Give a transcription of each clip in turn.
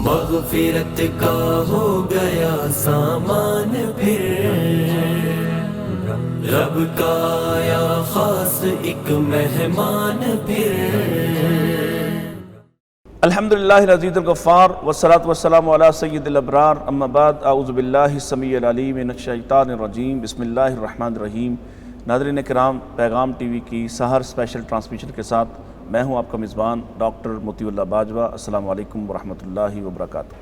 مغفرت کا ہو گیا سامان پھر، رب کا آیا خاص ایک مہمان پھر۔ الحمدللہ العزیز الغفار والصلاة والسلام علی سید الابرار، اما بعد، اعوذ باللہ السمیع العلیم من الشیطان الرجیم، بسم اللہ الرحمن الرحیم۔ ناظرین کرام، پیغام ٹی وی کی سحر اسپیشل ٹرانسمیشن کے ساتھ میں ہوں آپ کا میزبان ڈاکٹر موتی اللہ باجوہ۔ السلام علیکم ورحمۃ اللہ وبرکاتہ۔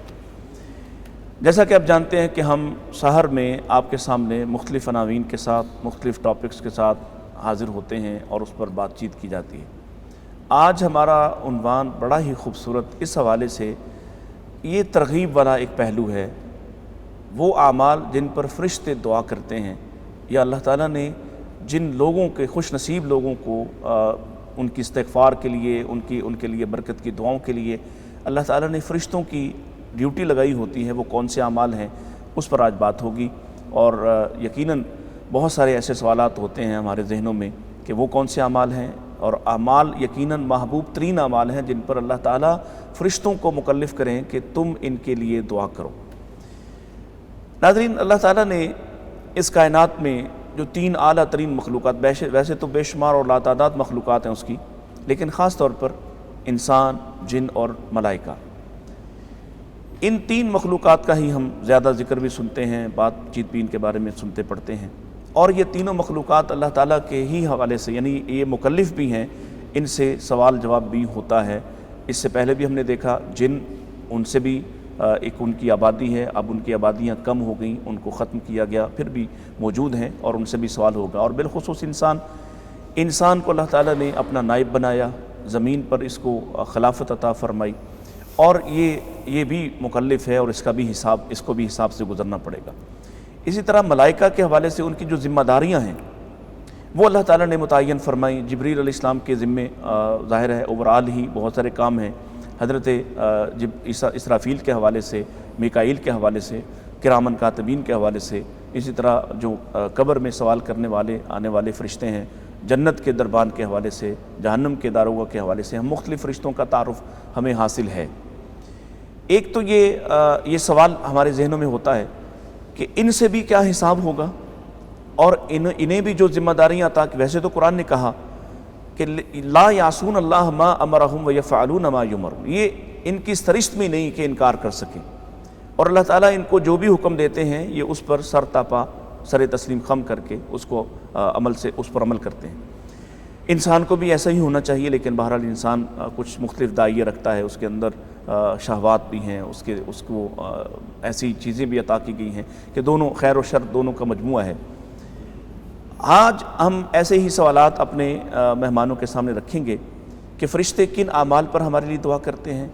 جیسا کہ آپ جانتے ہیں کہ ہم سحر میں آپ کے سامنے مختلف عناوین کے ساتھ، مختلف ٹاپکس کے ساتھ حاضر ہوتے ہیں اور اس پر بات چیت کی جاتی ہے۔ آج ہمارا عنوان بڑا ہی خوبصورت اس حوالے سے یہ ترغیب والا ایک پہلو ہے، وہ اعمال جن پر فرشتے دعا کرتے ہیں، یا اللہ تعالیٰ نے جن لوگوں کے خوش نصیب لوگوں کو ان کی استغفار کے لیے، ان کے لیے برکت کی دعاؤں کے لیے اللہ تعالیٰ نے فرشتوں کی ڈیوٹی لگائی ہوتی ہے، وہ کون سے اعمال ہیں، اس پر آج بات ہوگی۔ اور یقیناً بہت سارے ایسے سوالات ہوتے ہیں ہمارے ذہنوں میں کہ وہ کون سے اعمال ہیں، اور اعمال یقیناً محبوب ترین اعمال ہیں جن پر اللہ تعالیٰ فرشتوں کو مکلف کریں کہ تم ان کے لیے دعا کرو۔ ناظرین، اللہ تعالیٰ نے اس کائنات میں جو تین اعلیٰ ترین مخلوقات، ویسے تو بے شمار اور لاتعداد مخلوقات ہیں اس کی، لیکن خاص طور پر انسان، جن اور ملائکہ، ان تین مخلوقات کا ہی ہم زیادہ ذکر بھی سنتے ہیں، بات چیت بھی ان کے بارے میں سنتے پڑھتے ہیں۔ اور یہ تینوں مخلوقات اللہ تعالیٰ کے ہی حوالے سے، یعنی یہ مکلف بھی ہیں، ان سے سوال جواب بھی ہوتا ہے۔ اس سے پہلے بھی ہم نے دیکھا جن، ان سے بھی ایک ان کی آبادی ہے، اب ان کی آبادیاں کم ہو گئیں، ان کو ختم کیا گیا، پھر بھی موجود ہیں اور ان سے بھی سوال ہوگا۔ اور بالخصوص انسان کو اللہ تعالیٰ نے اپنا نائب بنایا، زمین پر اس کو خلافت عطا فرمائی، اور یہ بھی مکلف ہے اور اس کو بھی حساب سے گزرنا پڑے گا۔ اسی طرح ملائکہ کے حوالے سے ان کی جو ذمہ داریاں ہیں وہ اللہ تعالیٰ نے متعین فرمائی۔ جبریل علیہ السلام کے ذمے ظاہر ہے اوورآل ہی بہت سارے کام ہیں، حضرت اسرافیل کے حوالے سے، میکائیل کے حوالے سے، کرامن کاتبین کے حوالے سے، اسی طرح جو قبر میں سوال کرنے والے آنے والے فرشتے ہیں، جنت کے دربان کے حوالے سے، جہنم کے داروغہ کے حوالے سے، ہم مختلف فرشتوں کا تعارف ہمیں حاصل ہے۔ ایک تو یہ سوال ہمارے ذہنوں میں ہوتا ہے کہ ان سے بھی کیا حساب ہوگا، اور انہیں بھی جو ذمہ داریاں عطا، ویسے تو قرآن نے کہا کہ لا یعصون اللہ ما امرہم ویفعلون ما یؤمرون، یہ ان کی سرشت میں نہیں کہ انکار کر سکیں، اور اللہ تعالیٰ ان کو جو بھی حکم دیتے ہیں یہ اس پر سر تاپا، سر تسلیم خم کر کے اس پر عمل کرتے ہیں۔ انسان کو بھی ایسا ہی ہونا چاہیے، لیکن بہرحال انسان کچھ مختلف دائیں رکھتا ہے، اس کے اندر شہوات بھی ہیں، اس کو ایسی چیزیں بھی عطا کی گئی ہیں کہ دونوں خیر و شر دونوں کا مجموعہ ہے۔ آج ہم ایسے ہی سوالات اپنے مہمانوں کے سامنے رکھیں گے کہ فرشتے کن اعمال پر ہمارے لیے دعا کرتے ہیں،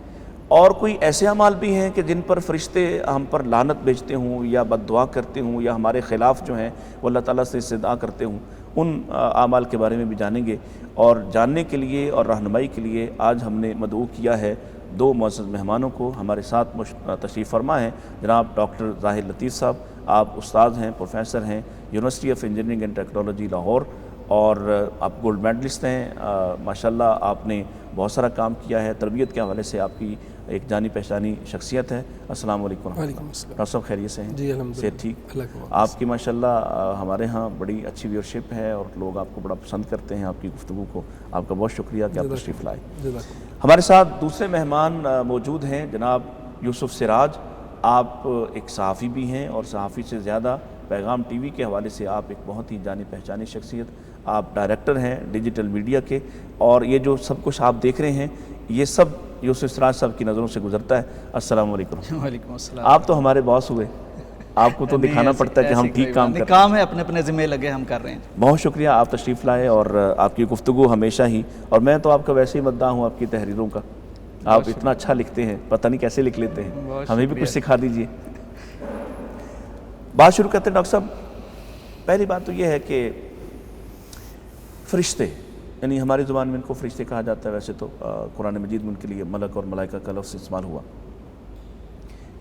اور کوئی ایسے اعمال بھی ہیں کہ جن پر فرشتے ہم پر لعنت بھیجتے ہوں یا بد دعا کرتے ہوں یا ہمارے خلاف جو ہیں وہ اللہ تعالیٰ سے استدعا کرتے ہوں۔ ان اعمال کے بارے میں بھی جانیں گے، اور جاننے کے لیے اور رہنمائی کے لیے آج ہم نے مدعو کیا ہے دو معزز مہمانوں کو۔ ہمارے ساتھ تشریف فرما ہیں جناب ڈاکٹر ظاہر لطیف صاحب، آپ استاد ہیں، پروفیسر ہیں، university of engineering and technology Lahore, اور آپ گولڈ میڈلسٹ ہیں۔ ماشاءاللہ آپ نے بہت سارا کام کیا ہے، تربیت کے حوالے سے آپ کی ایک جانی پہچانی شخصیت ہے۔ السلام علیکم۔ وعلیکم السلام۔ ڈاکٹر صاحب خیریت سے ہیں؟ جی الحمدللہ، صحت ٹھیک؟ اللہ کا آپ کی ماشاءاللہ ہمارے ہاں بڑی اچھی ویورشپ ہے اور لوگ آپ کو بڑا پسند کرتے ہیں، آپ کی گفتگو کو۔ آپ کا بہت شکریہ کہ آپ تشریف لائے۔ ہمارے ساتھ دوسرے مہمان موجود ہیں جناب یوسف سراج، آپ ایک صحافی بھی ہیں، اور صحافی سے زیادہ پیغام ٹی وی کے حوالے سے آپ ایک بہت ہی جانی پہچانی شخصیت، آپ ڈائریکٹر ہیں ڈیجیٹل میڈیا کے، اور یہ جو سب کچھ آپ دیکھ رہے ہیں یہ سب یوسف سراج صاحب کی نظروں سے گزرتا ہے۔ السلام علیکم۔ وعلیکم السلام۔ آپ تو ہمارے باس ہوئے، آپ کو تو دکھانا پڑتا ہے کہ ہم ٹھیک کام کر رہے ہیں۔ کام ہے، اپنے اپنے ذمہ لگے ہم کر رہے ہیں۔ بہت شکریہ، آپ تشریف لائے، اور آپ کی گفتگو ہمیشہ ہی، اور میں تو آپ کا ویسے ہی مداح ہوں آپ کی تحریروں کا، آپ اتنا اچھا لکھتے ہیں، پتہ نہیں کیسے لکھ لیتے ہیں، ہمیں بھی کچھ سکھا دیجئے۔ بات شروع کرتے ہیں ڈاکٹر صاحب۔ پہلی بات تو یہ ہے کہ فرشتے، یعنی ہماری زبان میں ان کو فرشتے کہا جاتا ہے، ویسے تو قرآن مجید میں ان کے لیے ملک اور ملائکہ کا لفظ استعمال ہوا۔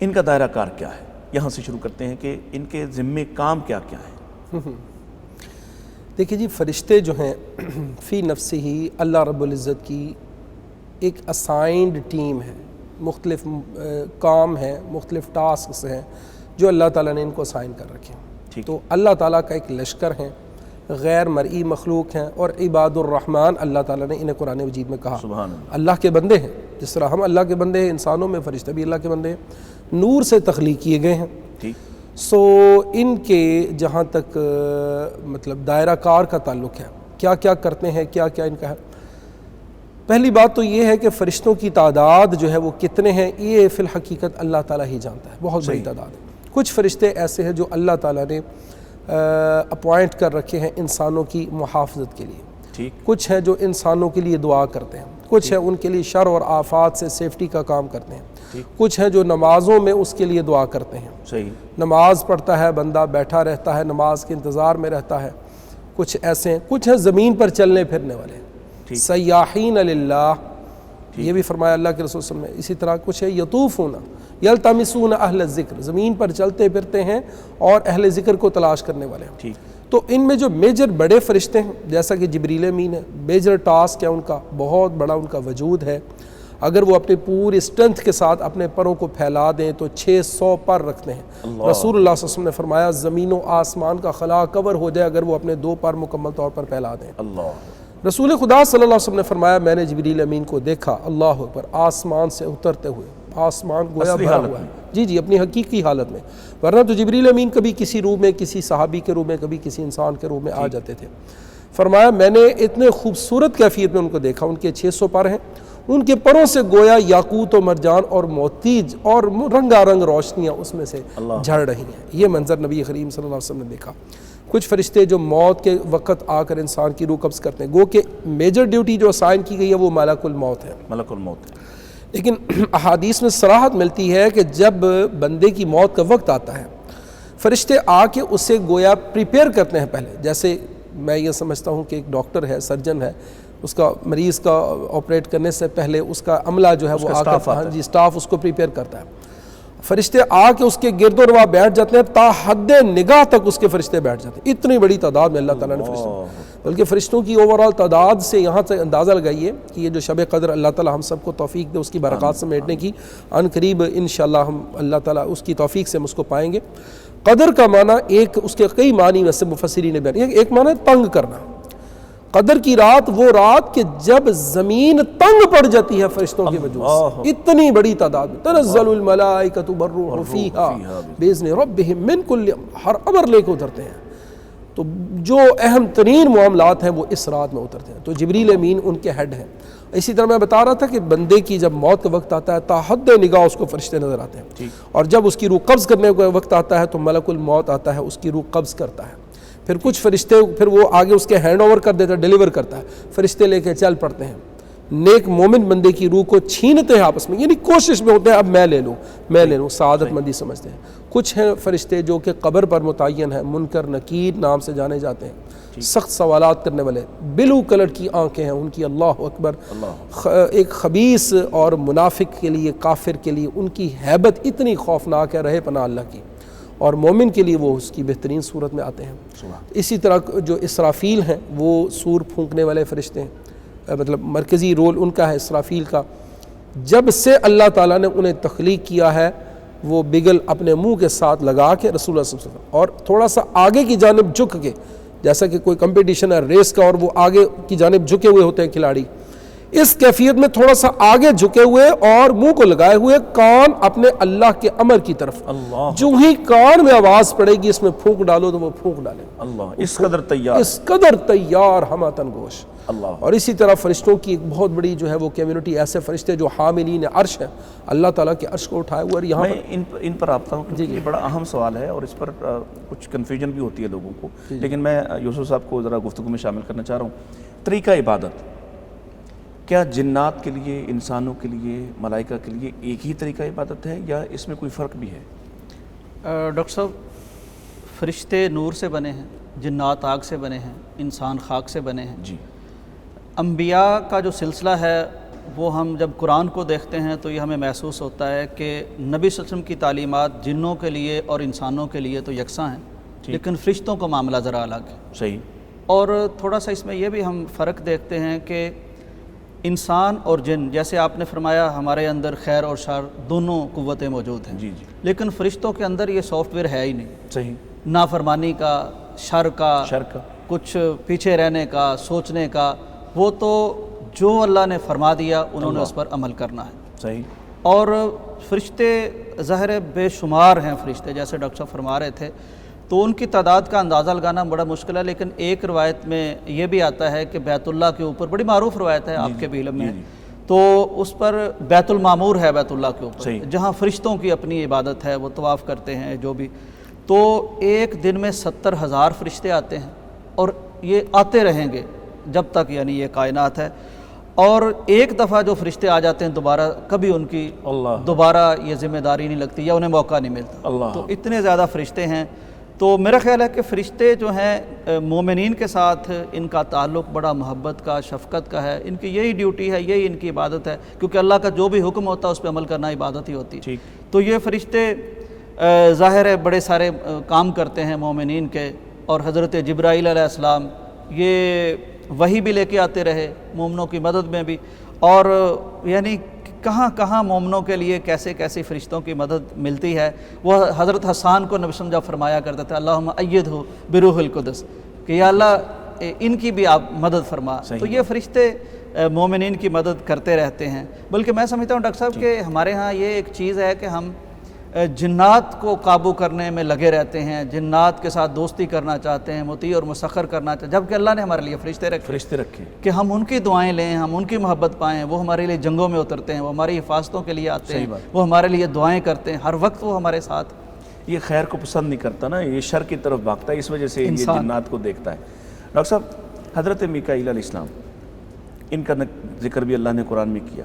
ان کا دائرہ کار کیا ہے؟ یہاں سے شروع کرتے ہیں کہ ان کے ذمے کام کیا کیا ہے؟ دیکھیے جی، فرشتے جو ہیں فی نفس ہی اللہ رب العزت کی ایک اسائنڈ ٹیم ہے، مختلف کام ہیں، مختلف ٹاسکس ہیں جو اللہ تعالیٰ نے ان کو اسائن کر رکھے ہیں۔ تو اللہ تعالیٰ کا ایک لشکر ہیں، غیر مرئی مخلوق ہیں، اور عباد الرحمن اللہ تعالیٰ نے انہیں قرآن مجید میں کہا سبحان اللہ، اللہ کے بندے ہیں۔ جس طرح ہم اللہ کے بندے ہیں، انسانوں میں فرشتے بھی اللہ کے بندے ہیں، نور سے تخلیق کیے گئے ہیں۔ ٹھیک، سو ان کے جہاں تک مطلب دائرہ کار کا تعلق ہے، کیا کیا کرتے ہیں، کیا کیا ان کا ہے، پہلی بات تو یہ ہے کہ فرشتوں کی تعداد جو ہے وہ کتنے ہیں، یہ فی الحقیقت اللہ تعالیٰ ہی جانتا ہے، بہت بڑی تعداد ہے۔ کچھ فرشتے ایسے ہیں جو اللہ تعالیٰ نے اپوائنٹ کر رکھے ہیں انسانوں کی محافظت کے لیے، ٹھیک، کچھ ہیں جو انسانوں کے لیے دعا کرتے ہیں، کچھ ہیں ان کے لیے شر اور آفات سے سیفٹی کا کام کرتے ہیں، کچھ ہیں جو نمازوں میں اس کے لیے دعا کرتے ہیں، صحیح، نماز پڑھتا ہے بندہ، بیٹھا رہتا ہے، نماز کے انتظار میں رہتا ہے، کچھ ایسے ہیں، کچھ ہیں زمین پر چلنے پھرنے والے، سیاحین للہ، یہ بھی فرمایا اللہ کے رسول صلی اللہ علیہ وسلم نے۔ اسی طرح کچھ ہے یطوفون یلتمسون اہل الذکر، زمین پر چلتے پھرتے ہیں اور اہل ذکر کو تلاش کرنے والے ہیں۔ ٹھیک، تو ان میں جو میجر بڑے فرشتے ہیں جیسا کہ جبریل امین ہے، میجر ٹاسک ہے ان کا، بہت بڑا ان کا وجود ہے۔ اگر وہ اپنے پوری اسٹرینتھ کے ساتھ اپنے پروں کو پھیلا دیں تو 600 پر رکھتے ہیں۔ رسول اللہ صلی اللہ علیہ وسلم نے فرمایا زمین و آسمان کا خلا کور ہو جائے اگر وہ اپنے 2 پر مکمل طور پر پھیلا دیں۔ اللہ، رسول خدا صلی اللہ علیہ وسلم نے فرمایا میں نے جبریل امین کو دیکھا، اللہ اکبر، آسمان سے اترتے ہوئے، آسمان گویا بھرا ہوا ہے، جی اپنی حقیقی حالت میں، ورنہ تو جبریل امین کبھی کسی روح میں، کسی صحابی کے روح میں، کبھی کسی انسان کے روح میں آ جاتے تھے۔ فرمایا میں نے اتنے خوبصورت کیفیت میں ان کو دیکھا، ان کے 600 پر ہیں، ان کے پروں سے گویا یاقوت و مرجان اور موتیج اور رنگا رنگ روشنیاں اس میں سے جھڑ رہی ہیں۔ یہ منظر نبی کریم صلی اللہ علیہ وسلم نے دیکھا۔ کچھ فرشتے جو موت کے وقت آ کر انسان کی روح قبض کرتے ہیں، گو کہ میجر ڈیوٹی جو اسائن کی گئی ہے وہ ملک الموت ہے، ملک الموت، لیکن احادیث میں صراحت ملتی ہے کہ جب بندے کی موت کا وقت آتا ہے فرشتے آ کے اسے گویا پریپیئر کرتے ہیں پہلے، جیسے میں یہ سمجھتا ہوں کہ ایک ڈاکٹر ہے، سرجن ہے، اس کا مریض کا آپریٹ کرنے سے پہلے اس کا عملہ جو ہے وہ آ کر اسٹاف اس کو پریپیئر کرتا ہے، فرشتے آ کے اس کے گرد و روا بیٹھ جاتے ہیں، تا حد نگاہ تک اس کے فرشتے بیٹھ جاتے ہیں۔ اتنی بڑی تعداد میں اللہ تعالیٰ نے فرشتے، بلکہ فرشتوں کی اوورال تعداد سے یہاں سے اندازہ لگائیے کہ یہ جو شب قدر اللہ تعالیٰ ہم سب کو توفیق دے اس کی برکات سمیٹنے کی، عن قریب انشاءاللہ ہم اللہ تعالیٰ اس کی توفیق سے ہم اس کو پائیں گے۔ قدر کا معنی ایک، اس کے کئی معنی میں سے مفسرین نے بیان، ایک معنی تنگ کرنا، قدر کی رات وہ رات کہ جب زمین تنگ پڑ جاتی ہے فرشتوں کے وجود سے، اتنی بڑی تعداد میں، تنزل الملائکۃ والروح فیہا باذن ربہم من کل امر، ہر امر لے کے اترتے ہیں، تو جو اہم ترین معاملات ہیں وہ اس رات میں اترتے ہیں، تو جبریل امین ان کے ہیڈ ہیں۔ اسی طرح میں بتا رہا تھا کہ بندے کی جب موت کا وقت آتا ہے تا حد نگاہ اس کو فرشتے نظر آتے ہیں، اور جب اس کی روح قبض کرنے کا وقت آتا ہے تو ملک الموت آتا ہے، اس کی روح قبض کرتا ہے، پھر کچھ فرشتے پھر وہ آگے اس کے ہینڈ اوور کر دیتا ہے، ڈیلیور کرتا ہے، فرشتے لے کے چل پڑتے ہیں، نیک مومن بندے کی روح کو چھینتے ہیں آپس میں، یعنی کوشش میں ہوتے ہیں اب میں لے لوں، سعادت مندی سمجھتے ہیں۔ کچھ ہیں فرشتے جو کہ قبر پر متعین ہیں، منکر نکیر نام سے جانے جاتے ہیں، سخت سوالات کرنے والے، بلو کلر کی آنکھیں ہیں ان کی، اللہ اکبر، ایک خبیث اور منافق کے لیے، کافر کے لیے ان کی ہیبت اتنی خوفناک ہے، رہے پناہ اللہ کی، اور مومن کے لیے وہ اس کی بہترین صورت میں آتے ہیں۔ اسی طرح جو اسرافیل ہیں وہ سور پھونکنے والے فرشتے ہیں، مطلب مرکزی رول ان کا ہے اسرافیل کا۔ جب سے اللہ تعالیٰ نے انہیں تخلیق کیا ہے وہ بگل اپنے منہ کے ساتھ لگا کے رسول اللہ صلی اللہ علیہ وسلم اور تھوڑا سا آگے کی جانب جھک کے، جیسا کہ کوئی کمپٹیشن ہے ریس کا اور وہ آگے کی جانب جھکے ہوئے ہوتے ہیں کھلاڑی، اس کیفیت میں تھوڑا سا آگے جھکے ہوئے اور منہ کو لگائے ہوئے، کان اپنے اللہ کے امر کی طرف، جو ہی کان میں آواز پڑے گی اس میں پھونک ڈالو تو وہ پھونک ڈالے، اللہ، اس قدر تیار، اس قدر تیار ہماتن گوش۔ اللہ، اور اسی طرح فرشتوں کی ایک بہت بڑی جو ہے وہ کمیونٹی، ایسے فرشتے جو حاملین عرش ہیں، اللہ تعالیٰ کے عرش کو اٹھائے ہوئے، اور یہاں میں ان پر آتا ہوں کیونکہ یہ بڑا اہم سوال ہے اور اس پر کچھ کنفیوژن بھی ہوتی ہے لوگوں کو، لیکن میں یوسف صاحب کو ذرا گفتگو میں شامل کرنا چاہ رہا ہوں۔ طریقہ عبادت کیا جنات کے لیے، انسانوں کے لیے، ملائکہ کے لیے ایک ہی طریقہ عبادت ہے یا اس میں کوئی فرق بھی ہے؟ ڈاکٹر صاحب، فرشتے نور سے بنے ہیں، جنات آگ سے بنے ہیں، انسان خاک سے بنے ہیں۔ جی، انبیاء کا جو سلسلہ ہے وہ ہم جب قرآن کو دیکھتے ہیں تو یہ ہمیں محسوس ہوتا ہے کہ نبی صلی اللہ علیہ وسلم کی تعلیمات جنوں کے لیے اور انسانوں کے لیے تو یکساں ہیں، لیکن فرشتوں کا معاملہ ذرا الگ ہے۔ صحیح۔ اور تھوڑا سا اس میں یہ بھی ہم فرق دیکھتے ہیں کہ انسان اور جن، جیسے آپ نے فرمایا ہمارے اندر خیر اور شر دونوں قوتیں موجود ہیں، جی جی لیکن فرشتوں کے اندر یہ سافٹ ویئر ہے ہی نہیں، صحیح، نافرمانی کا، شر کا، کچھ پیچھے رہنے کا، سوچنے کا، وہ تو جو اللہ نے فرما دیا انہوں نے اس پر عمل کرنا ہے۔ صحیح۔ اور فرشتے ظاہر ہے بے شمار ہیں فرشتے، جیسے ڈاکٹر صاحب فرما رہے تھے، تو ان کی تعداد کا اندازہ لگانا بڑا مشکل ہے، لیکن ایک روایت میں یہ بھی آتا ہے کہ بیت اللہ کے اوپر، بڑی معروف روایت ہے آپ کے بھی علم میں، تو اس پر بیت المعمور ہے بیت اللہ کے اوپر، جہاں فرشتوں کی اپنی عبادت ہے، وہ طواف کرتے ہیں جو بھی، تو ایک دن میں 70,000 فرشتے آتے ہیں، اور یہ آتے رہیں گے جب تک یعنی یہ کائنات ہے، اور ایک دفعہ جو فرشتے آ جاتے ہیں دوبارہ کبھی ان کی دوبارہ یہ ذمہ داری نہیں لگتی یا انہیں موقع نہیں ملتا، تو اتنے زیادہ فرشتے ہیں۔ تو میرا خیال ہے کہ فرشتے جو ہیں مومنین کے ساتھ ان کا تعلق بڑا محبت کا، شفقت کا ہے، ان کی یہی ڈیوٹی ہے، یہی ان کی عبادت ہے، کیونکہ اللہ کا جو بھی حکم ہوتا ہے اس پہ عمل کرنا عبادت ہی ہوتی ہے۔ تو یہ فرشتے ظاہر ہے بڑے سارے کام کرتے ہیں مومنین کے، اور حضرت جبرائیل علیہ السلام یہ وحی بھی لے کے آتے رہے مومنوں کی مدد میں بھی، اور یعنی کہاں کہاں مومنوں کے لیے کیسے کیسے فرشتوں کی مدد ملتی ہے۔ وہ حضرت حسان کو نبی جب فرمایا کرتا تھا اللہم ایدہ بروح القدس، کہ یا اللہ ان کی بھی آپ مدد فرما۔ تو یہ فرشتے مومنین کی مدد کرتے رہتے ہیں، بلکہ میں سمجھتا ہوں ڈاکٹر صاحب کہ ہمارے ہاں یہ ایک چیز ہے کہ ہم جنات کو قابو کرنے میں لگے رہتے ہیں، جنات کے ساتھ دوستی کرنا چاہتے ہیں، مطیع اور مسخر کرنا چاہتے ہیں، جبکہ اللہ نے ہمارے لیے فرشتے رکھے کہ ہم ان کی دعائیں لیں، ہم ان کی محبت پائیں، وہ ہمارے لیے جنگوں میں اترتے ہیں، وہ ہماری حفاظتوں کے لیے آتے ہیں، وہ ہمارے لیے دعائیں کرتے ہیں، ہر وقت وہ ہمارے ساتھ۔ یہ خیر کو پسند نہیں کرتا نا، یہ شر کی طرف بھاگتا ہے، اس وجہ سے یہ جنات کو دیکھتا ہے۔ ڈاکٹر صاحب، حضرت میکائیل علیہ السلام، ان کا ذکر بھی اللہ نے قرآن میں کیا،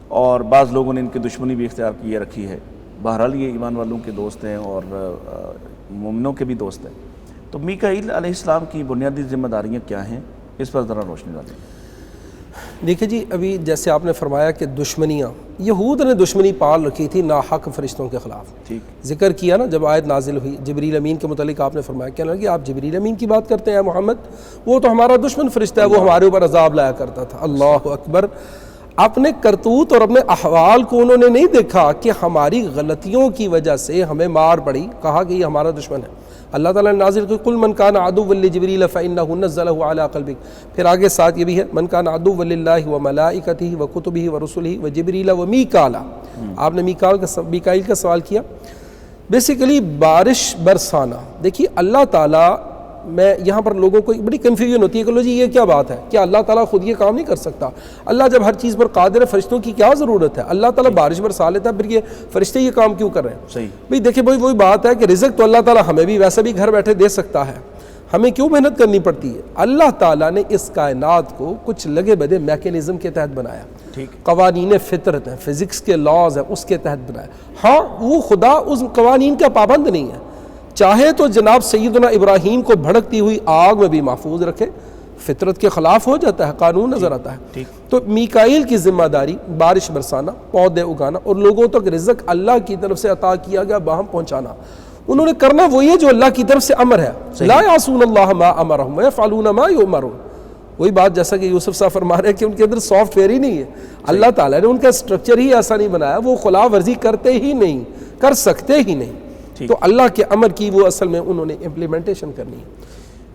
اور بعض لوگوں نے ان کی دشمنی بھی اختیار کی رکھی ہے، بہرحال یہ ایمان والوں کے دوست ہیں اور مومنوں کے بھی دوست ہیں۔ تو میکائیل علیہ السلام کی بنیادی ذمہ داریاں کیا ہیں، اس پر ذرا روشنی ڈالیں۔ دیکھیں جی، ابھی جیسے آپ نے فرمایا کہ دشمنیاں، یہود نے دشمنی پال رکھی تھی ناحق فرشتوں کے خلاف، ذکر کیا نا جب آیت نازل ہوئی جبریل امین کے متعلق، آپ نے فرمایا کہنے لگے آپ جبریل امین کی بات کرتے ہیں محمد، وہ تو ہمارا دشمن فرشتہ ہے، وہ ہمارے اوپر عذاب لایا کرتا تھا۔ اللہ اکبر۔ اپنے کرتوت اور اپنے احوال کو انہوں نے نہیں دیکھا کہ ہماری غلطیوں کی وجہ سے ہمیں مار پڑی، کہا کہ یہ ہمارا دشمن ہے۔ اللہ تعالیٰ نے نازل کی قل من کان عدوا لجبریل فإنہ نزلہ علی قلبک، پھر آگے ساتھ یہ بھی ہے من کان عدوا للہ وملائکتہ وکتبہ ورسلہ وجبریل ومیکال۔ آپ نے میکائیل کا سوال کیا، بیسیکلی بارش برسانا۔ دیکھیے اللہ تعالیٰ، میں یہاں پر لوگوں کو بڑی کنفیوژن ہوتی ہے کہ لو جی یہ کیا بات ہے، کیا اللہ تعالیٰ خود یہ کام نہیں کر سکتا؟ اللہ جب ہر چیز پر قادر ہے، فرشتوں کی کیا ضرورت ہے؟ اللہ تعالیٰ بارش برسا لیتا ہے، پھر یہ فرشتے یہ کام کیوں کر رہے ہیں؟ صحیح بھئی دیکھیں بھائی، وہی بات ہے کہ رزق تو اللہ تعالیٰ ہمیں بھی ویسے بھی گھر بیٹھے دے سکتا ہے، ہمیں کیوں محنت کرنی پڑتی ہے؟ اللہ تعالیٰ نے اس کائنات کو کچھ لگے بدے میکینزم کے تحت بنایا، قوانین فطرت ہیں، فزکس کے لاز ہیں، اس کے تحت بنایا۔ ہاں وہ خدا اس قوانین کا پابند نہیں ہے، چاہے تو جناب سیدنا ابراہیم کو بھڑکتی ہوئی آگ میں بھی محفوظ رکھے، فطرت کے خلاف ہو جاتا ہے، قانون نظر آتا ہے۔ تو میکائیل کی ذمہ داری بارش برسانا، پودے اگانا، اور لوگوں تک رزق اللہ کی طرف سے عطا کیا گیا باہم پہنچانا۔ انہوں نے کرنا وہی ہے جو اللہ کی طرف سے امر ہے، لا یعصون اللہ ما امرہم ویفعلون ما یؤمرون۔ وہی بات جیسا کہ یوسف صاحب فرما رہے ہیں کہ ان کے اندر سافٹ ویئر ہی نہیں ہے، اللہ تعالیٰ نے ان کا سٹرکچر ہی ایسا نہیں بنایا، وہ خلاف ورزی کرتے ہی نہیں، کر سکتے ہی نہیں، تو اللہ کے امر کی وہ اصل میں انہوں نے امپلیمنٹیشن کرنی ہے۔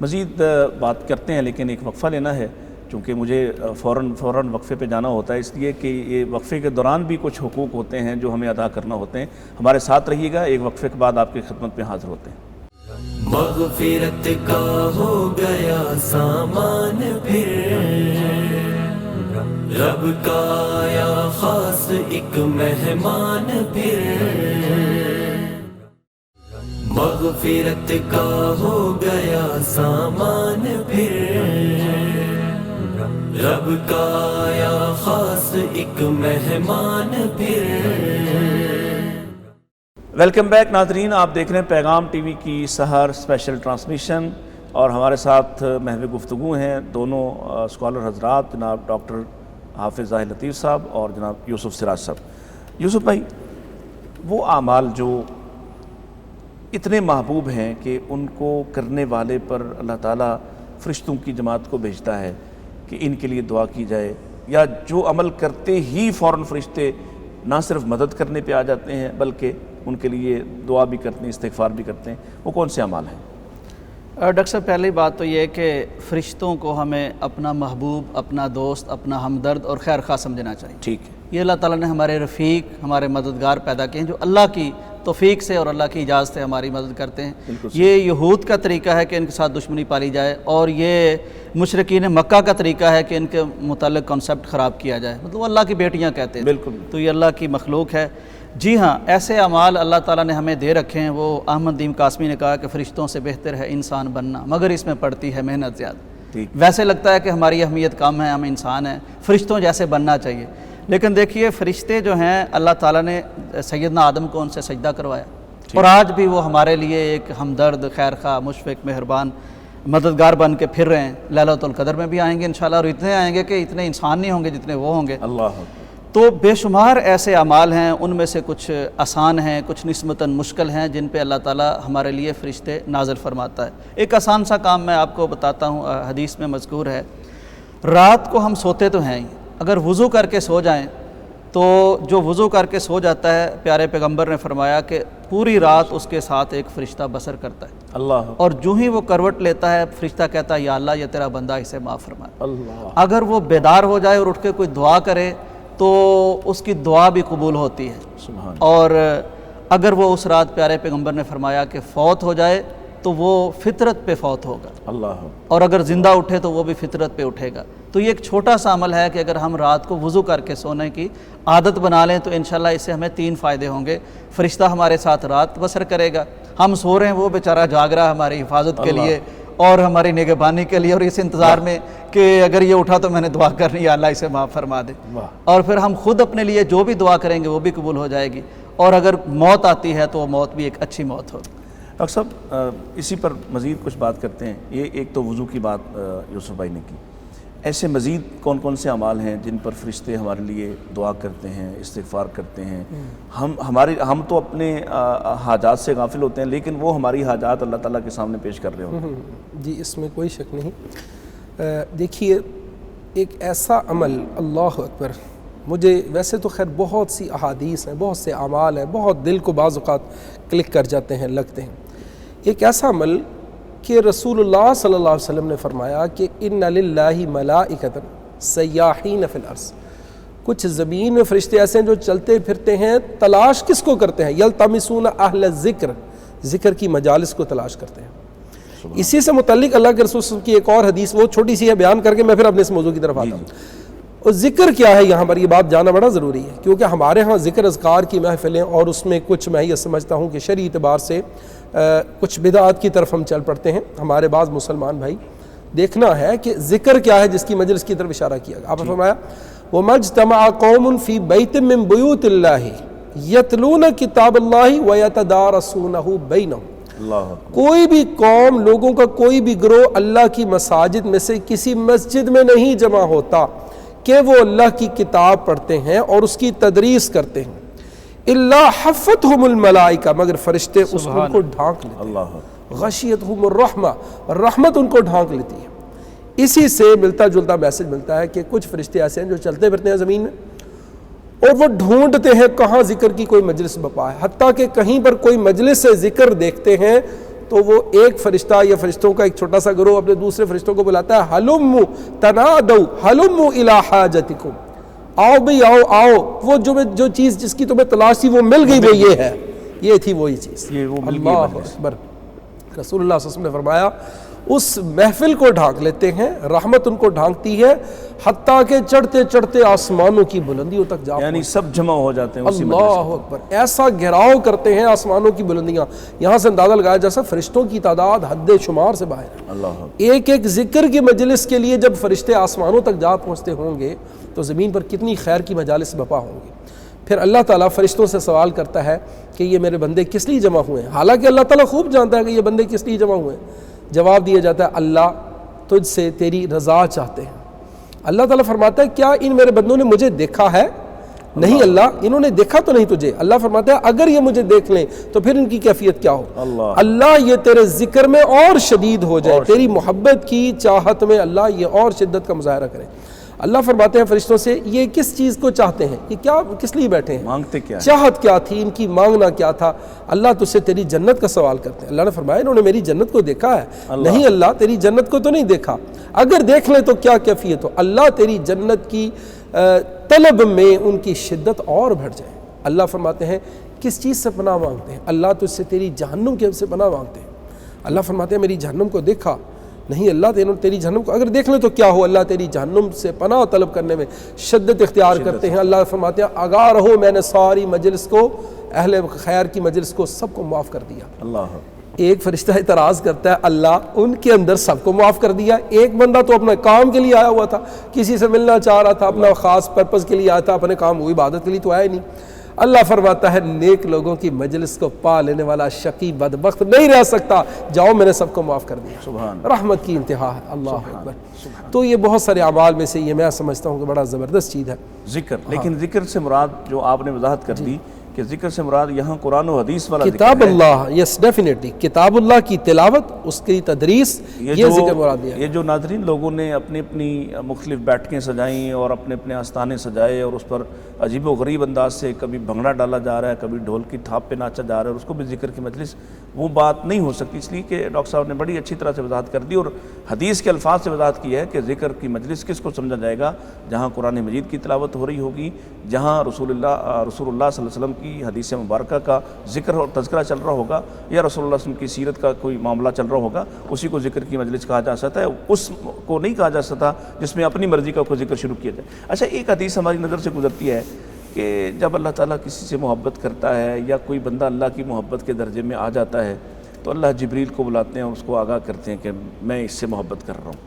مزید بات کرتے ہیں، لیکن ایک وقفہ لینا ہے، چونکہ مجھے فوراً وقفے پہ جانا ہوتا ہے، اس لیے کہ یہ وقفے کے دوران بھی کچھ حقوق ہوتے ہیں جو ہمیں ادا کرنا ہوتے ہیں۔ ہمارے ساتھ رہیے گا، ایک وقفے کے بعد آپ کی خدمت میں حاضر ہوتے ہیں۔ مغفرت کا ہو گیا سامان پھر، رب کا آیا خاص ایک مہمان پھر، مغفرت کا ہو گیا سامان پھر، رب کا آیا خاص ایک مہمان پھر۔ ویلکم بیک ناظرین، آپ دیکھ رہے ہیں پیغام ٹی وی کی سحر اسپیشل ٹرانسمیشن، اور ہمارے ساتھ محو گفتگو ہیں دونوں اسکالر حضرات، جناب ڈاکٹر حافظ ظاہر لطیف صاحب اور جناب یوسف سراج صاحب۔ یوسف بھائی، وہ اعمال جو اتنے محبوب ہیں کہ ان کو کرنے والے پر اللہ تعالیٰ فرشتوں کی جماعت کو بھیجتا ہے کہ ان کے لیے دعا کی جائے، یا جو عمل کرتے ہی فوراً فرشتے نہ صرف مدد کرنے پہ آ جاتے ہیں بلکہ ان کے لیے دعا بھی کرتے ہیں، استغفار بھی کرتے ہیں، وہ کون سے اعمال ہیں؟ ڈاکٹر صاحب پہلی بات تو یہ ہے کہ فرشتوں کو ہمیں اپنا محبوب، اپنا دوست، اپنا ہمدرد اور خیر خواہ سمجھنا چاہیے. ٹھیک ہے. یہ اللہ تعالیٰ نے ہمارے رفیق، ہمارے مددگار پیدا کیے ہیں جو اللہ کی توفیق سے اور اللہ کی اجازت سے ہماری مدد کرتے ہیں. یہ یہود کا طریقہ ہے کہ ان کے ساتھ دشمنی پالی جائے، اور یہ مشرکین مکہ کا طریقہ ہے کہ ان کے متعلق کنسیپٹ خراب کیا جائے، مطلب وہ اللہ کی بیٹیاں کہتے ہیں. بالکل. تو یہ اللہ کی مخلوق ہے. جی ہاں، ایسے اعمال اللہ تعالیٰ نے ہمیں دے رکھے ہیں. وہ احمد دیم قاسمی نے کہا کہ فرشتوں سے بہتر ہے انسان بننا، مگر اس میں پڑتی ہے محنت زیادہ. ویسے لگتا ہے کہ ہماری اہمیت کم ہے، ہم انسان ہیں، فرشتوں جیسے بننا چاہیے. لیکن دیکھیے فرشتے جو ہیں اللہ تعالیٰ نے سیدنا آدم کو ان سے سجدہ کروایا، اور آج بھی وہ ہمارے لیے ایک ہمدرد، خیر خواہ، مشفق، مہربان، مددگار بن کے پھر رہے ہیں. لیلۃ القدر میں بھی آئیں گے انشاءاللہ، اور اتنے آئیں گے کہ اتنے انسان نہیں ہوں گے جتنے وہ ہوں گے. اللہ. تو بے شمار ایسے اعمال ہیں، ان میں سے کچھ آسان ہیں، کچھ نسبتاً مشکل ہیں، جن پہ اللہ تعالیٰ ہمارے لیے فرشتے نازل فرماتا ہے. ایک آسان سا کام میں آپ کو بتاتا ہوں، حدیث میں مذکور ہے. رات کو ہم سوتے تو ہیں ہی، اگر وضو کر کے سو جائیں تو جو وضو کر کے سو جاتا ہے، پیارے پیغمبر نے فرمایا کہ پوری رات اس کے ساتھ ایک فرشتہ بسر کرتا ہے. اللہ. اور جو ہی وہ کروٹ لیتا ہے، فرشتہ کہتا ہے یا اللہ یہ تیرا بندہ، اسے معاف فرما. اللہ. اگر وہ بیدار ہو جائے اور اٹھ کے کوئی دعا کرے تو اس کی دعا بھی قبول ہوتی ہے. سبحان. اور اگر وہ اس رات پیارے پیغمبر نے فرمایا کہ فوت ہو جائے تو وہ فطرت پہ فوت ہوگا. اللہ. اور اگر زندہ اٹھے تو وہ بھی فطرت پہ اٹھے گا. تو یہ ایک چھوٹا سا عمل ہے کہ اگر ہم رات کو وضو کر کے سونے کی عادت بنا لیں تو انشاءاللہ اس سے ہمیں 3 فائدے ہوں گے. فرشتہ ہمارے ساتھ رات بسر کرے گا، ہم سو رہے ہیں وہ بیچارہ جاگ رہا ہے ہماری حفاظت کے لیے اور ہماری نگہبانی کے لیے، اور اس انتظار میں کہ اگر یہ اٹھا تو میں نے دعا کرنی، یا اللہ اسے معاف فرما دے. اور پھر ہم خود اپنے لیے جو بھی دعا کریں گے وہ بھی قبول ہو جائے گی. اور اگر موت آتی ہے تو وہ موت بھی ایک اچھی موت ہوگی. ڈاکٹر صاحب اسی پر مزید کچھ بات کرتے ہیں. یہ ایک تو وضو کی بات یوسف بھائی نے کی، ایسے مزید کون کون سے اعمال ہیں جن پر فرشتے ہمارے لیے دعا کرتے ہیں، استغفار کرتے ہیں؟ ہم تو اپنے حاجات سے غافل ہوتے ہیں، لیکن وہ ہماری حاجات اللہ تعالیٰ کے سامنے پیش کر رہے ہوتے ہیں. جی اس میں کوئی شک نہیں. دیکھیے ایک ایسا عمل، اللہ اکبر، مجھے ویسے تو خیر بہت سی احادیث ہیں، بہت سے اعمال ہیں، بہت دل کو بعض اوقات کلک کر جاتے ہیں، لگتے ہیں. ایک ایسا عمل کہ رسول اللہ صلی اللہ علیہ وسلم نے فرمایا کہ ان للہ ملائکۃ سیاحین فی الارض، کچھ زمین میں فرشتے ایسے ہیں جو چلتے پھرتے ہیں. تلاش کس کو کرتے ہیں؟ یلتمسون اہل الذکر، ذکر کی مجالس کو تلاش کرتے ہیں. اسی سے متعلق اللہ کے رسول صلی اللہ علیہ وسلم کی ایک اور حدیث، وہ چھوٹی سی ہے، بیان کر کے میں پھر اپنے اس موضوع کی طرف آتا ہوں. اور ذکر کیا ہے یہاں پر، یہ بات جاننا بڑا ضروری ہے، کیونکہ ہمارے ہاں ذکر اذکار کی محفلیں، اور اس میں کچھ میں یہ سمجھتا ہوں کہ شرعی اعتبار سے کچھ بدعات کی طرف ہم چل پڑتے ہیں. ہمارے بعض مسلمان بھائی دیکھنا ہے کہ ذکر کیا ہے جس کی مجلس کی طرف اشارہ کیا گیا. آپ نے فرمایا وَمَجْتَمَعَ قَوْمٌ فِي بَيْتٍ مِّن بُيُوتِ اللَّهِ يَتْلُونَ كِتَابَ اللَّهِ وَيَتَدَارَسُونَهُ بَيْنَهُمْ. کوئی بھی قوم، لوگوں کا کوئی بھی گروہ اللہ کی مساجد میں سے کسی مسجد میں نہیں جمع ہوتا کہ وہ اللہ کی کتاب پڑھتے ہیں اور اس کی تدریس کرتے ہیں. اللہ حفتہم الملائکہ، مگر فرشتے اس کو ڈھانک لیتے ہیں. اللہ. غشیتہم الرحمہ، رحمت ان کو ڈھانک لیتی ہے. اسی سے ملتا جلتا میسج ملتا ہے کہ کچھ فرشتے ایسے ہیں جو چلتے پھرتے ہیں زمین میں، اور وہ ڈھونڈتے ہیں کہاں ذکر کی کوئی مجلس بپا ہے. حتیٰ کہ کہیں پر کوئی مجلس سے ذکر دیکھتے ہیں تو وہ ایک فرشتہ یا فرشتوں کا ایک چھوٹا سا گروہ اپنے دوسرے فرشتوں کو بلاتا ہے، ہلموا تنادوا ہلموا الی حاجتکم، آؤ بھئی آؤ آؤ، وہ جو چیز جس کی تمہیں تلاش تھی وہ مل گئی، وہ یہ ہے، یہ تھی وہی چیز. اللہ اکبر. رسول اللہ صلی اللہ علیہ وسلم نے فرمایا اس محفل کو ڈھانک لیتے ہیں، رحمت ان کو ڈھانکتی ہے، حتیٰ کہ چڑھتے چڑھتے آسمانوں کی بلندیوں تک جا، یعنی سب جمع ہو جاتے ہیں. اللہ اکبر. ایسا گھراؤ کرتے ہیں آسمانوں کی بلندیاں، یہاں سے اندازہ لگایا جیسا فرشتوں کی تعداد حد شمار سے باہر ہے. اللہ. ایک ایک ذکر کی مجلس کے لیے جب فرشتے آسمانوں تک جا پہنچتے ہوں گے تو زمین پر کتنی خیر کی مجالس بپا ہوں گی. پھر اللہ تعالیٰ فرشتوں سے سوال کرتا ہے کہ یہ میرے بندے کس لیے جمع ہوئے ہیں، حالانکہ اللہ تعالیٰ خوب جانتا ہے کہ یہ بندے کس لیے جمع ہوئے ہیں. جواب دیا جاتا ہے اللہ تجھ سے تیری رضا چاہتے ہیں. اللہ تعالیٰ فرماتا ہے کیا ان میرے بندوں نے مجھے دیکھا ہے؟ نہیں اللہ، انہوں نے دیکھا تو نہیں تجھے. اللہ فرماتا ہے اگر یہ مجھے دیکھ لیں تو پھر ان کی کیفیت کیا ہو. اللہ یہ تیرے ذکر میں اور شدید ہو جائے، تیری محبت کی چاہت میں اللہ یہ اور شدت کا مظاہرہ کرے. اللہ فرماتے ہیں فرشتوں سے یہ کس چیز کو چاہتے ہیں, یہ کیا کس لیے بیٹھے ہیں, مانگتے کیا ہے؟ چاہت کیا تھی ان کی, مانگنا کیا تھا؟ اللہ تجھ سے تیری جنت کا سوال کرتے ہیں. اللہ نے فرمایا انہوں نے میری جنت کو دیکھا ہے. نہیں اللہ تیری جنت کو تو نہیں دیکھا, اگر دیکھ لیں تو کیا کیفیت ہو. اللہ تیری جنت کی طلب میں ان کی شدت اور بڑھ جائے. اللہ فرماتے ہیں کس چیز سے پناہ مانگتے ہیں؟ اللہ تجھ سے تیری جہنم کے سے پناہ مانگتے ہیں. اللہ فرماتے ہیں میری جہنم کو دیکھا. نہیں اللہ تیری جہنم کو اگر دیکھ لیں تو کیا ہو. اللہ تیری جہنم سے پناہ طلب کرنے میں شدت اختیار کرتے ہیں. اللہ فرماتے ہیں آگاہ رہو میں نے ساری مجلس کو, اہل خیر کی مجلس کو سب کو معاف کر دیا. اللہ. ایک فرشتہ اعتراض کرتا ہے اللہ ان کے اندر سب کو معاف کر دیا, ایک بندہ تو اپنے کام کے لیے آیا ہوا تھا, کسی سے ملنا چاہ رہا تھا, اپنا خاص پرپز کے لیے آیا تھا, اپنے کام وہ عبادت کے لیے تو آیا نہیں. اللہ فرماتا ہے نیک لوگوں کی مجلس کو پا لینے والا شقی بدبخت نہیں رہ سکتا. جاؤ میں نے سب کو معاف کر دیا. سبحان رحمت کی انتہا ہے. اللہ اکبر. تو یہ بہت سارے اعمال میں سے یہ میں سمجھتا ہوں کہ بڑا زبردست چیز ہے ذکر. لیکن ذکر سے مراد جو آپ نے وضاحت کر دی کہ ذکر سے مراد یہاں قرآن و حدیث والا کتاب اللہ. یس ڈیفینیٹلی کتاب اللہ کی تلاوت, اس کی تدریس, یہ ذکر مراد دیا. یہ جو ناظرین لوگوں نے اپنی اپنی مختلف بیٹھکیں سجائیں اور اپنے اپنے آستانے سجائے اور اس پر عجیب و غریب انداز سے کبھی بھنگڑا ڈالا جا رہا ہے, کبھی ڈھول کی تھاپ پہ ناچا جا رہا ہے, اور اس کو بھی ذکر کی مجلس, وہ بات نہیں ہو سکتی. اس لیے کہ ڈاکٹر صاحب نے بڑی اچھی طرح سے وضاحت کر دی اور حدیث کے الفاظ سے وضاحت کی ہے کہ ذکر کی مجلس کس کو سمجھا جائے گا؟ جہاں قرآن مجید کی تلاوت ہو رہی ہوگی, جہاں رسول اللہ صلی اللہ علیہ وسلم کی حدیث مبارکہ کا ذکر اور تذکرہ چل رہا ہوگا, یا رسول اللہ صلی اللہ علیہ وسلم کی سیرت کا کوئی معاملہ چل رہا ہوگا, اسی کو ذکر کی مجلس کہا جا سکتا ہے. اس کو نہیں کہا جا سکتا جس میں اپنی مرضی کا کوئی ذکر شروع کیا جائے. اچھا ایک حدیث ہماری نظر سے گزرتی ہے کہ جب اللہ تعالیٰ کسی سے محبت کرتا ہے یا کوئی بندہ اللہ کی محبت کے درجے میں آ جاتا ہے تو اللہ جبریل کو بلاتے ہیں اور اس کو آگاہ کرتے ہیں کہ میں اس سے محبت کر رہا ہوں,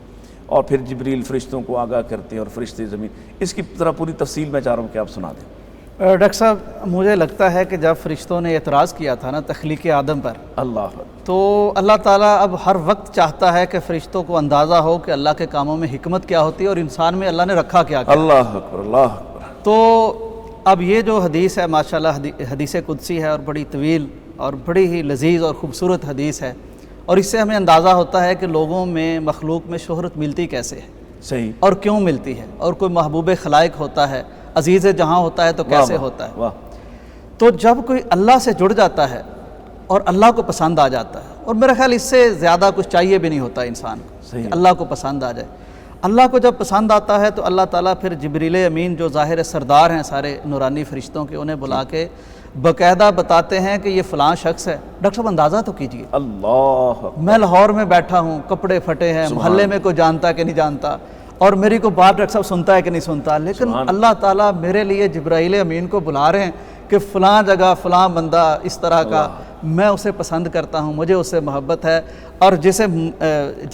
اور پھر جبریل فرشتوں کو آگاہ کرتے ہیں اور فرشتے زمین. اس کی طرح پوری تفصیل میں چاہ رہا ہوں کہ آپ سنا دیں. ڈاکٹر صاحب مجھے لگتا ہے کہ جب فرشتوں نے اعتراض کیا تھا نا تخلیق آدم پر, اللہ, تو اللہ تعالیٰ اب ہر وقت چاہتا ہے کہ فرشتوں کو اندازہ ہو کہ اللہ کے کاموں میں حکمت کیا ہوتی ہے اور انسان میں اللہ نے رکھا کیا. اللہ اکبر, اللہ اکبر. تو اب یہ جو حدیث ہے ماشاءاللہ حدیث قدسی ہے اور بڑی طویل اور بڑی ہی لذیذ اور خوبصورت حدیث ہے, اور اس سے ہمیں اندازہ ہوتا ہے کہ لوگوں میں مخلوق میں شہرت ملتی کیسے ہے, صحیح, اور کیوں ملتی ہے, اور کوئی محبوب خلائق ہوتا ہے, عزیز جہاں ہوتا ہے تو کیسے ہوتا ہے. واہ. تو جب کوئی اللہ سے جڑ جاتا ہے اور اللہ کو پسند آ جاتا ہے, اور میرا خیال اس سے زیادہ کچھ چاہیے بھی نہیں ہوتا انسان کو کہ اللہ کو پسند آ جائے. اللہ کو جب پسند آتا ہے تو اللہ تعالیٰ پھر جبریل امین جو ظاہر سردار ہیں سارے نورانی فرشتوں کے, انہیں بلا کے باقاعدہ بتاتے ہیں کہ یہ فلاں شخص ہے. ڈاکٹر صاحب اندازہ تو کیجئے, اللہ, میں لاہور میں بیٹھا ہوں, کپڑے پھٹے ہیں, محلے میں کوئی جانتا کہ نہیں جانتا, اور میری کو بات ڈاکٹر صاحب سنتا ہے کہ نہیں سنتا, لیکن اللہ تعالیٰ میرے لیے جبرائیل امین کو بلا رہے ہیں کہ فلاں جگہ فلاں بندہ اس طرح کا, میں اسے پسند کرتا ہوں, مجھے اس سے محبت ہے, اور جس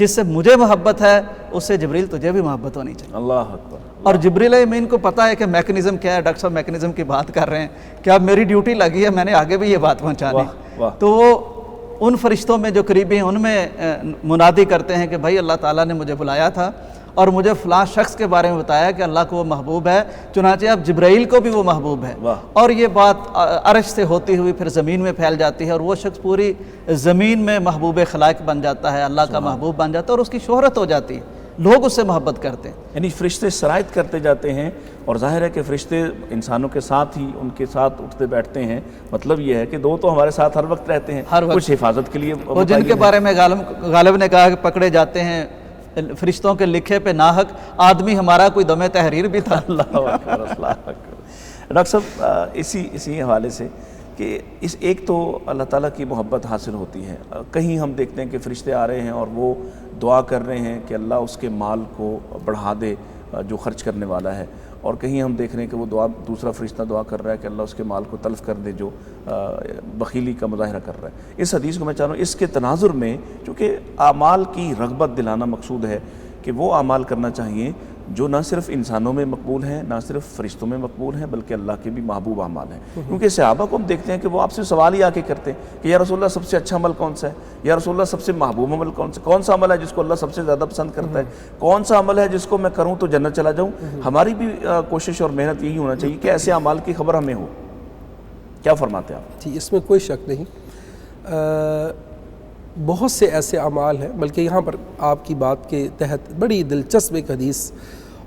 سے مجھے محبت ہے اس سے جبریل تجھے بھی محبت ہونی چاہیے. اللہ اکبر. اور جبریل امین کو پتہ ہے کہ میکنزم کیا ہے. ڈاکٹر صاحب میکنزم کی بات کر رہے ہیں کہ اب میری ڈیوٹی لگی ہے, میں نے آگے بھی یہ بات پہنچانی. تو وہ ان فرشتوں میں جو قریبی ہیں ان میں منادی کرتے ہیں کہ بھائی اللہ تعالیٰ نے مجھے بلایا تھا اور مجھے فلاں شخص کے بارے میں بتایا کہ اللہ کو وہ محبوب ہے, چنانچہ اب جبرائیل کو بھی وہ محبوب ہے. اور یہ بات عرش سے ہوتی ہوئی پھر زمین میں پھیل جاتی ہے, اور وہ شخص پوری زمین میں محبوب خلائق بن جاتا ہے, اللہ کا محبوب بن جاتا ہے, اور اس کی شہرت ہو جاتی ہے, لوگ اس سے محبت کرتے ہیں. یعنی فرشتے سرایت کرتے جاتے ہیں, اور ظاہر ہے کہ فرشتے انسانوں کے ساتھ ہی ان کے ساتھ اٹھتے بیٹھتے ہیں. مطلب یہ ہے کہ دو تو ہمارے ساتھ ہر وقت رہتے ہیں, کچھ حفاظت کے لیے. وہ جن کے بارے میں غالب نے کہا کہ پکڑے جاتے ہیں فرشتوں کے لکھے پہ ناحق, آدمی ہمارا کوئی دم تحریر بھی تھا. اللہ اکبر, اللہ اکبر. ڈاکٹر صاحب اسی حوالے سے کہ اس ایک تو اللہ تعالیٰ کی محبت حاصل ہوتی ہے, کہیں ہم دیکھتے ہیں کہ فرشتے آ رہے ہیں اور وہ دعا کر رہے ہیں کہ اللہ اس کے مال کو بڑھا دے جو خرچ کرنے والا ہے, اور کہیں ہم دیکھ رہے ہیں کہ وہ دوسرا فرشتہ دعا کر رہا ہے کہ اللہ اس کے مال کو تلف کر دے جو بخیلی کا مظاہرہ کر رہا ہے. اس حدیث کو میں چاہ رہا ہوں اس کے تناظر میں, چونکہ اعمال کی رغبت دلانا مقصود ہے کہ وہ اعمال کرنا چاہیے جو نہ صرف انسانوں میں مقبول ہیں, نہ صرف فرشتوں میں مقبول ہیں, بلکہ اللہ کے بھی محبوب اعمال ہیں. کیونکہ صحابہ کو ہم دیکھتے ہیں کہ وہ آپ سے سوال ہی آ کے کرتے ہیں کہ یا رسول اللہ سب سے اچھا عمل کون سا ہے, یا رسول اللہ سب سے محبوب عمل کون سا عمل ہے جس کو اللہ سب سے زیادہ پسند کرتا ہے, کون سا عمل ہے جس کو میں کروں تو جنت چلا جاؤں. ہماری بھی کوشش اور محنت یہی ہونا چاہیے کہ ایسے اعمال کی خبر ہمیں ہو. کیا فرماتے ہیں آپ؟ جی اس میں کوئی شک نہیں, بہت سے ایسے اعمال ہیں, بلکہ یہاں پر آپ کی بات کے تحت بڑی دلچسپ ایک حدیث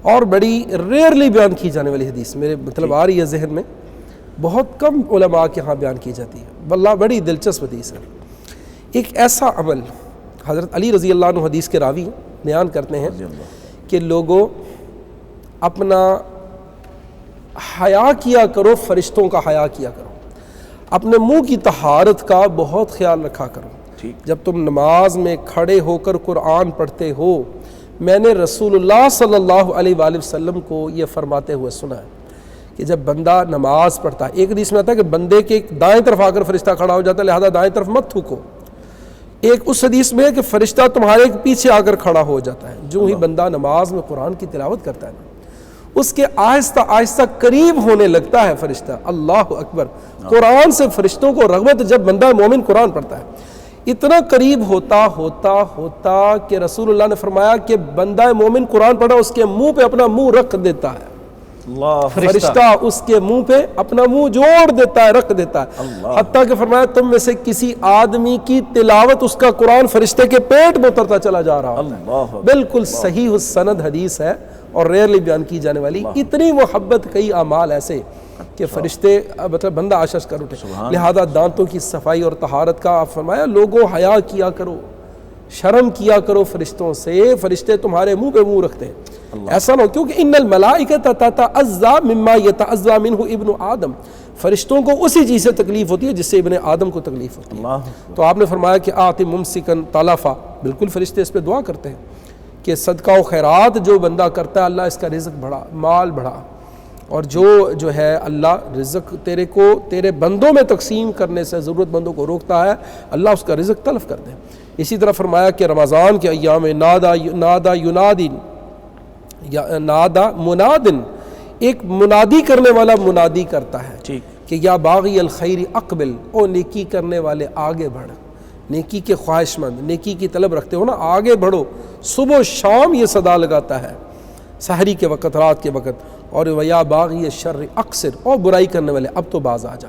اور بڑی ریئرلی بیان کی جانے والی حدیث میرے مطلب آ رہی ہے ذہن میں، بہت کم علماء کے ہاں بیان کی جاتی ہے، واللہ بڑی دلچسپ حدیث ہے۔ ایک ایسا عمل حضرت علی رضی اللہ عنہ حدیث کے راوی بیان کرتے ہیں کہ لوگوں اپنا حیا کیا کرو، فرشتوں کا حیا کیا کرو، اپنے منہ کی طہارت کا بہت خیال رکھا کرو۔ جب تم نماز میں کھڑے ہو کر قرآن پڑھتے ہو، میں نے رسول اللہ صلی اللہ علیہ وآلہ وسلم کو یہ فرماتے ہوئے سنا ہے کہ جب بندہ نماز پڑھتا ہے، ایک حدیث میں آتا ہے کہ بندے کے دائیں طرف آ کر فرشتہ کھڑا ہو جاتا ہے، لہذا دائیں طرف مت تھوکو۔ ایک اس حدیث میں ہے کہ فرشتہ تمہارے پیچھے آ کر کھڑا ہو جاتا ہے۔ جو ہی بندہ نماز میں قرآن کی تلاوت کرتا ہے اس کے آہستہ آہستہ قریب ہونے لگتا ہے فرشتہ۔ اللہ اکبر! قرآن سے فرشتوں کو رغبت جب بندہ مومن قرآن پڑھتا ہے، اتنا قریب ہوتا کہ رسول اللہ نے فرمایا کہ بندہ مومن قرآن پڑھا اس کے منہ پہ اپنا منہ رکھ دیتا ہے، فرشتہ اس کے منہ پہ اپنا منہ جوڑ دیتا ہے، رکھ دیتا ہے، حتیٰ کہ فرمایا تم میں سے کسی آدمی کی تلاوت اس کا قرآن فرشتے کے پیٹ میں اترتا چلا جا رہا ہے۔ بالکل صحیح السند حدیث ہے اور ریئرلی بیان کی جانے والی۔ اتنی محبت، کئی اعمال ایسے کہ فرشتے مطلب بندہ آشش کر اٹھے۔ لہذا دانتوں کی صفائی اور طہارت کا آپ فرمایا لوگوں حیا کیا کرو، شرم کیا کرو فرشتوں سے، فرشتے تمہارے منہ پہ منہ رکھتے ہیں، ایسا نہ ہو، کیونکہ ان الملائکۃ تتعزی مما یتعزی منہ ابن آدم، فرشتوں کو اسی چیز سے تکلیف ہوتی ہے جس سے ابن آدم کو تکلیف ہوتی ہے۔ تو آپ نے فرمایا کہ آت ممسکن طلفا، بالکل فرشتے اس پہ دعا کرتے ہیں کہ صدقہ و خیرات جو بندہ کرتا ہے اللہ اس کا رزق بڑھا، مال بڑھا، اور جو ہے اللہ رزق تیرے کو تیرے بندوں میں تقسیم کرنے سے ضرورت مندوں کو روکتا ہے، اللہ اس کا رزق تلف کر دے۔ اسی طرح فرمایا کہ رمضان کے ایام نادا منادن، ایک منادی کرنے والا منادی کرتا ہے کہ یا باغی الخیر اقبل، او نیکی کرنے والے آگے بڑھ، نیکی کے خواہش مند، نیکی کی طلب رکھتے ہو نا، آگے بڑھو۔ صبح و شام یہ صدا لگاتا ہے، سحری کے وقت، رات کے وقت، اور ویا باغی الشر اقصر، اور برائی کرنے والے اب تو باز آ جا۔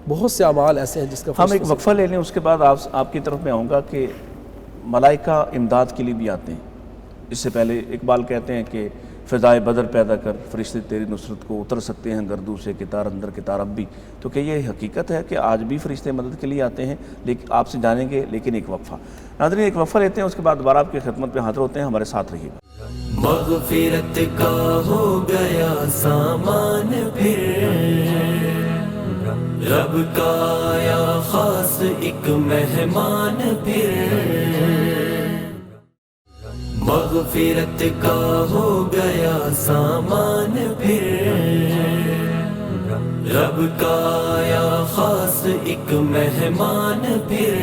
بہت سے اعمال ایسے ہیں جس کا ہم ایک وقفہ لے لیں، اس کے بعد آپ کی طرف میں آؤں گا کہ ملائکہ امداد کے لیے بھی آتے ہیں۔ اس سے پہلے اقبال کہتے ہیں کہ فضائے بدر پیدا کر، فرشتے تیری نصرت کو اتر سکتے ہیں گردوں سے کتار اندر کتار اب بھی۔ تو کہ یہ حقیقت ہے کہ آج بھی فرشتے مدد کے لیے آتے ہیں، لیکن آپ سے جانیں گے، لیکن ایک وقفہ۔ ناظرین ایک وقفہ لیتے ہیں، اس کے بعد دوبارہ آپ کی خدمت پہ حاضر ہوتے ہیں، ہمارے ساتھ رہیے گا۔ مغفرت کا ہو گیا سامان پھر، رب کا آیا خاص ایک مہمان پھر، مغفرت کا ہو گیا سامان پھر، رب کا آیا خاص ایک مہمان پھر۔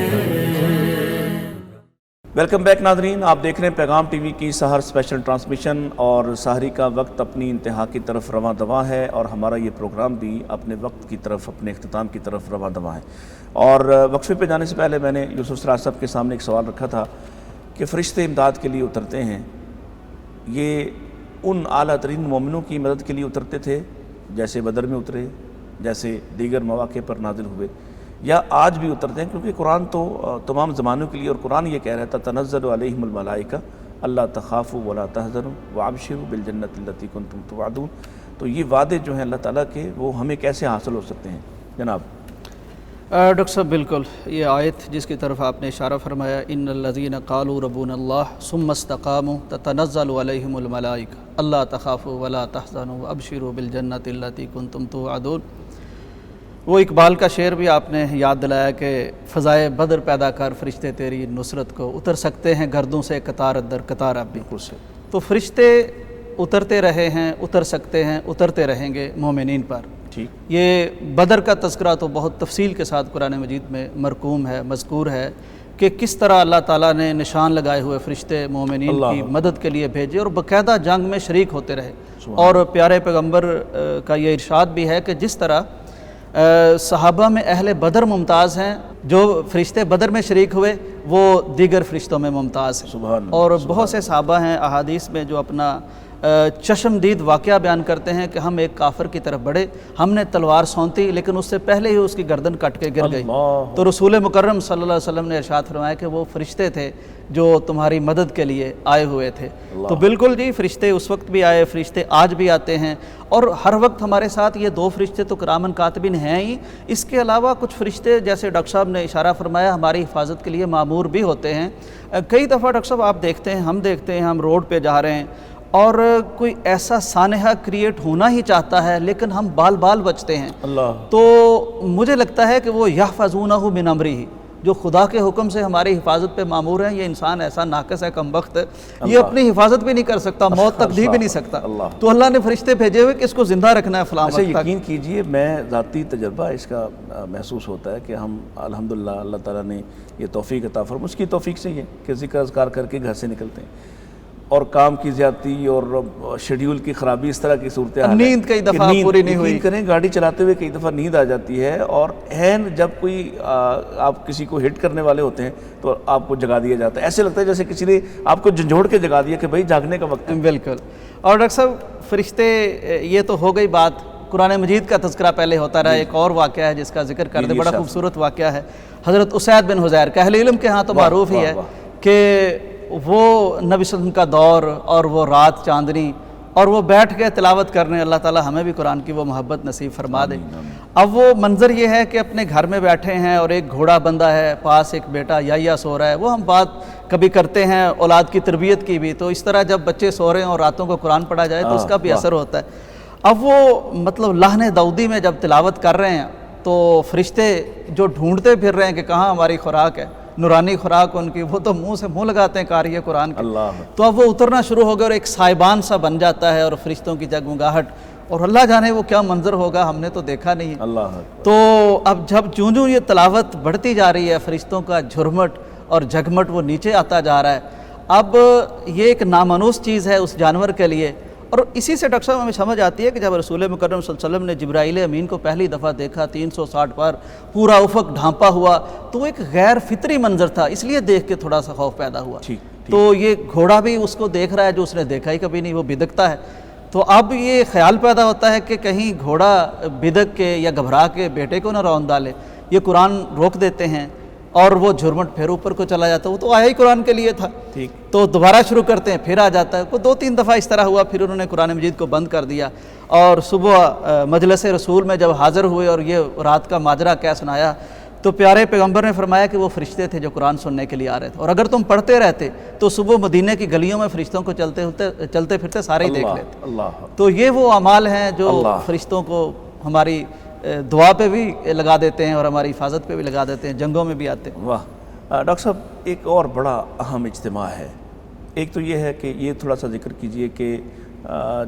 ویلکم بیک ناظرین، آپ دیکھ رہے ہیں پیغام ٹی وی کی سحر اسپیشل ٹرانسمیشن، اور سحری کا وقت اپنی انتہا کی طرف رواں دواں ہے، اور ہمارا یہ پروگرام بھی اپنے وقت کی طرف، اپنے اختتام کی طرف رواں دواں ہے۔ اور وقفے پہ جانے سے پہلے میں نے یوسف سراج صاحب کے سامنے ایک سوال رکھا تھا کہ فرشتے امداد کے لیے اترتے ہیں، یہ ان اعلیٰ ترین مومنوں کی مدد کے لیے اترتے تھے جیسے بدر میں اترے، جیسے دیگر مواقع پر نازل ہوئے، یا آج بھی اترتے ہیں؟ کیونکہ قرآن تو تمام زمانوں کے لیے، اور قرآن یہ کہہ رہا تھا تنزل علیہم الملائکہ اللہ تخافوا ولا تحزنوا وابشروا بالجنۃ التی کنتم توعدون۔ تو یہ وعدے جو ہیں اللہ تعالیٰ کے، وہ ہمیں کیسے حاصل ہو سکتے ہیں جناب؟ ڈاکٹر صاحب بالکل، یہ آیت جس کی طرف آپ نے اشارہ فرمایا، ان الذین قالوا ربنا اللہ ثم استقاموا تتنزل علیہم الملائکہ اللہ تخافوا ولا تحزنوا وابشروا بالجنۃ التی کنتم توعدون، وہ اقبال کا شعر بھی آپ نے یاد دلایا کہ فضائے بدر پیدا کر، فرشتے تیری نصرت کو اتر سکتے ہیں گردوں سے قطار اندر قطار اب بھی۔ تو فرشتے اترتے رہے ہیں، اتر سکتے ہیں، اترتے رہیں گے مومنین پر۔ یہ بدر کا تذکرہ تو بہت تفصیل کے ساتھ قرآن مجید میں مرقوم ہے، مذکور ہے کہ کس طرح اللہ تعالیٰ نے نشان لگائے ہوئے فرشتے مومنین کی مدد کے لیے بھیجے، اور باقاعدہ جنگ میں شریک ہوتے رہے۔ اور پیارے پیغمبر کا یہ ارشاد بھی ہے کہ جس طرح صحابہ میں اہل بدر ممتاز ہیں، جو فرشتے بدر میں شریک ہوئے وہ دیگر فرشتوں میں ممتاز ہیں۔ اور بہت سے صحابہ ہیں احادیث میں جو اپنا چشمدید واقعہ بیان کرتے ہیں کہ ہم ایک کافر کی طرف بڑھے، ہم نے تلوار سونتی لیکن اس سے پہلے ہی اس کی گردن کٹ کے گر گئی۔ تو رسول مکرم صلی اللہ علیہ وسلم نے ارشاد فرمایا کہ وہ فرشتے تھے جو تمہاری مدد کے لیے آئے ہوئے تھے۔ تو بالکل جی، فرشتے اس وقت بھی آئے، فرشتے آج بھی آتے ہیں، اور ہر وقت ہمارے ساتھ یہ 2 فرشتے تو کرامن کاتبین ہیں ہی، اس کے علاوہ کچھ فرشتے جیسے ڈاکٹر صاحب نے اشارہ فرمایا ہماری حفاظت کے لیے مامور بھی ہوتے ہیں۔ کئی دفعہ ڈاکٹر صاحب آپ دیکھتے ہیں، ہم دیکھتے ہیں، ہم روڈ پہ جا رہے ہیں اور کوئی ایسا سانحہ کریٹ ہونا ہی چاہتا ہے لیکن ہم بال بچتے ہیں، تو مجھے لگتا ہے کہ وہ یحفظونہ من امرہ، جو خدا کے حکم سے ہماری حفاظت پہ مامور ہیں، یہ انسان ایسا ناقص ہے، کم بخت ہے، یہ اپنی حفاظت بھی نہیں کر سکتا، موت تک دی بھی نہیں سکتا، تو اللہ نے فرشتے بھیجے ہوئے کہ اس کو زندہ رکھنا ہے فلاں وقت تک۔ یقین کیجئے، میں ذاتی تجربہ اس کا محسوس ہوتا ہے کہ ہم الحمدللہ اللہ تعالیٰ نے یہ توفیق عطا فرمائی، اس کی توفیق سے یہ کہ ذکر اذکار کر کے گھر سے نکلتے ہیں، اور کام کی زیادتی اور شیڈیول کی خرابی اس طرح کی صورتحال ہے، نیند کئی دفعہ پوری نہیں ہوئی، کریں گاڑی چلاتے ہوئے کئی دفعہ نیند آ جاتی ہے، اور عین جب کوئی آپ کسی کو ہٹ کرنے والے ہوتے ہیں تو آپ کو جگا دیا جاتا ہے، ایسے لگتا ہے جیسے کسی نے آپ کو جھنجھوڑ کے جگا دیا کہ بھائی جاگنے کا وقت ہے۔ بالکل۔ اور ڈاکٹر صاحب فرشتے، یہ تو ہو گئی بات، قرآن مجید کا تذکرہ پہلے ہوتا رہا، ایک اور واقعہ ہے جس کا ذکر کر دے، بڑا خوبصورت واقعہ ہے، حضرت اسید بن حضیر کا، اہل علم کے ہاں تو معروف ہی ہے کہ وہ نبی صلی اللہ علیہ وسلم کا دور اور وہ رات چاندنی، اور وہ بیٹھ کے تلاوت کرنے، اللہ تعالی ہمیں بھی قرآن کی وہ محبت نصیب فرما دے۔ اب وہ منظر یہ ہے کہ اپنے گھر میں بیٹھے ہیں اور ایک گھوڑا بندہ ہے، پاس ایک بیٹا یا سو رہا ہے، وہ ہم بات کبھی کرتے ہیں اولاد کی تربیت کی بھی، تو اس طرح جب بچے سو رہے ہیں اور راتوں کو قرآن پڑھا جائے تو اس کا بھی اثر ہوتا ہے۔ اب وہ مطلب لحن داؤدی میں جب تلاوت کر رہے ہیں تو فرشتے جو ڈھونڈتے پھر رہے ہیں کہ کہاں ہماری خوراک ہے، نورانی خوراک ان کی، وہ تو منہ سے منہ لگاتے ہیں قاری قرآن کے، تو اب وہ اترنا شروع ہو گیا اور ایک سائبان سا بن جاتا ہے اور فرشتوں کی جگمگاہٹ، اور اللہ جانے وہ کیا منظر ہوگا، ہم نے تو دیکھا نہیں۔ تو اب جب جوں یہ تلاوت بڑھتی جا رہی ہے، فرشتوں کا جھرمٹ اور جھگمٹ وہ نیچے آتا جا رہا ہے، اب یہ ایک نامانوس چیز ہے اس جانور کے لیے، اور اسی سے ڈاکٹر صاحب ہمیں سمجھ آتی ہے کہ جب رسول مکرم صلی اللہ علیہ وسلم نے جبرائیل امین کو پہلی دفعہ دیکھا 360 بار پورا افق ڈھانپا ہوا، تو ایک غیر فطری منظر تھا، اس لیے دیکھ کے تھوڑا سا خوف پیدا ہوا۔ تو یہ گھوڑا بھی اس کو دیکھ رہا ہے جو اس نے دیکھا ہی کبھی نہیں، وہ بدکتا ہے، تو اب یہ خیال پیدا ہوتا ہے کہ کہیں گھوڑا بدک کے یا گھبرا کے بیٹے کو نہ رون ڈالے، یہ قرآن روک دیتے ہیں اور وہ جھرمٹ پھر اوپر کو چلا جاتا ہے، وہ تو آیا ہی قرآن کے لیے تھا، تو دوبارہ شروع کرتے ہیں، پھر آ جاتا ہے، کوئی 2-3 دفعہ اس طرح ہوا، پھر انہوں نے قرآن مجید کو بند کر دیا، اور صبح مجلس رسول میں جب حاضر ہوئے اور یہ رات کا ماجرا کیا سنایا، تو پیارے پیغمبر نے فرمایا کہ وہ فرشتے تھے جو قرآن سننے کے لیے آ رہے تھے، اور اگر تم پڑھتے رہتے تو صبح مدینے کی گلیوں میں فرشتوں کو چلتے پھرتے سارے ہی دیکھ لیتے۔ تو یہ وہ اعمال ہیں جو فرشتوں کو ہماری دعا پہ بھی لگا دیتے ہیں اور ہماری حفاظت پہ بھی لگا دیتے ہیں، جنگوں میں بھی آتے ہیں۔ واہ ڈاکٹر صاحب، ایک اور بڑا اہم اجتماع ہے، ایک تو یہ ہے کہ یہ تھوڑا سا ذکر کیجئے کہ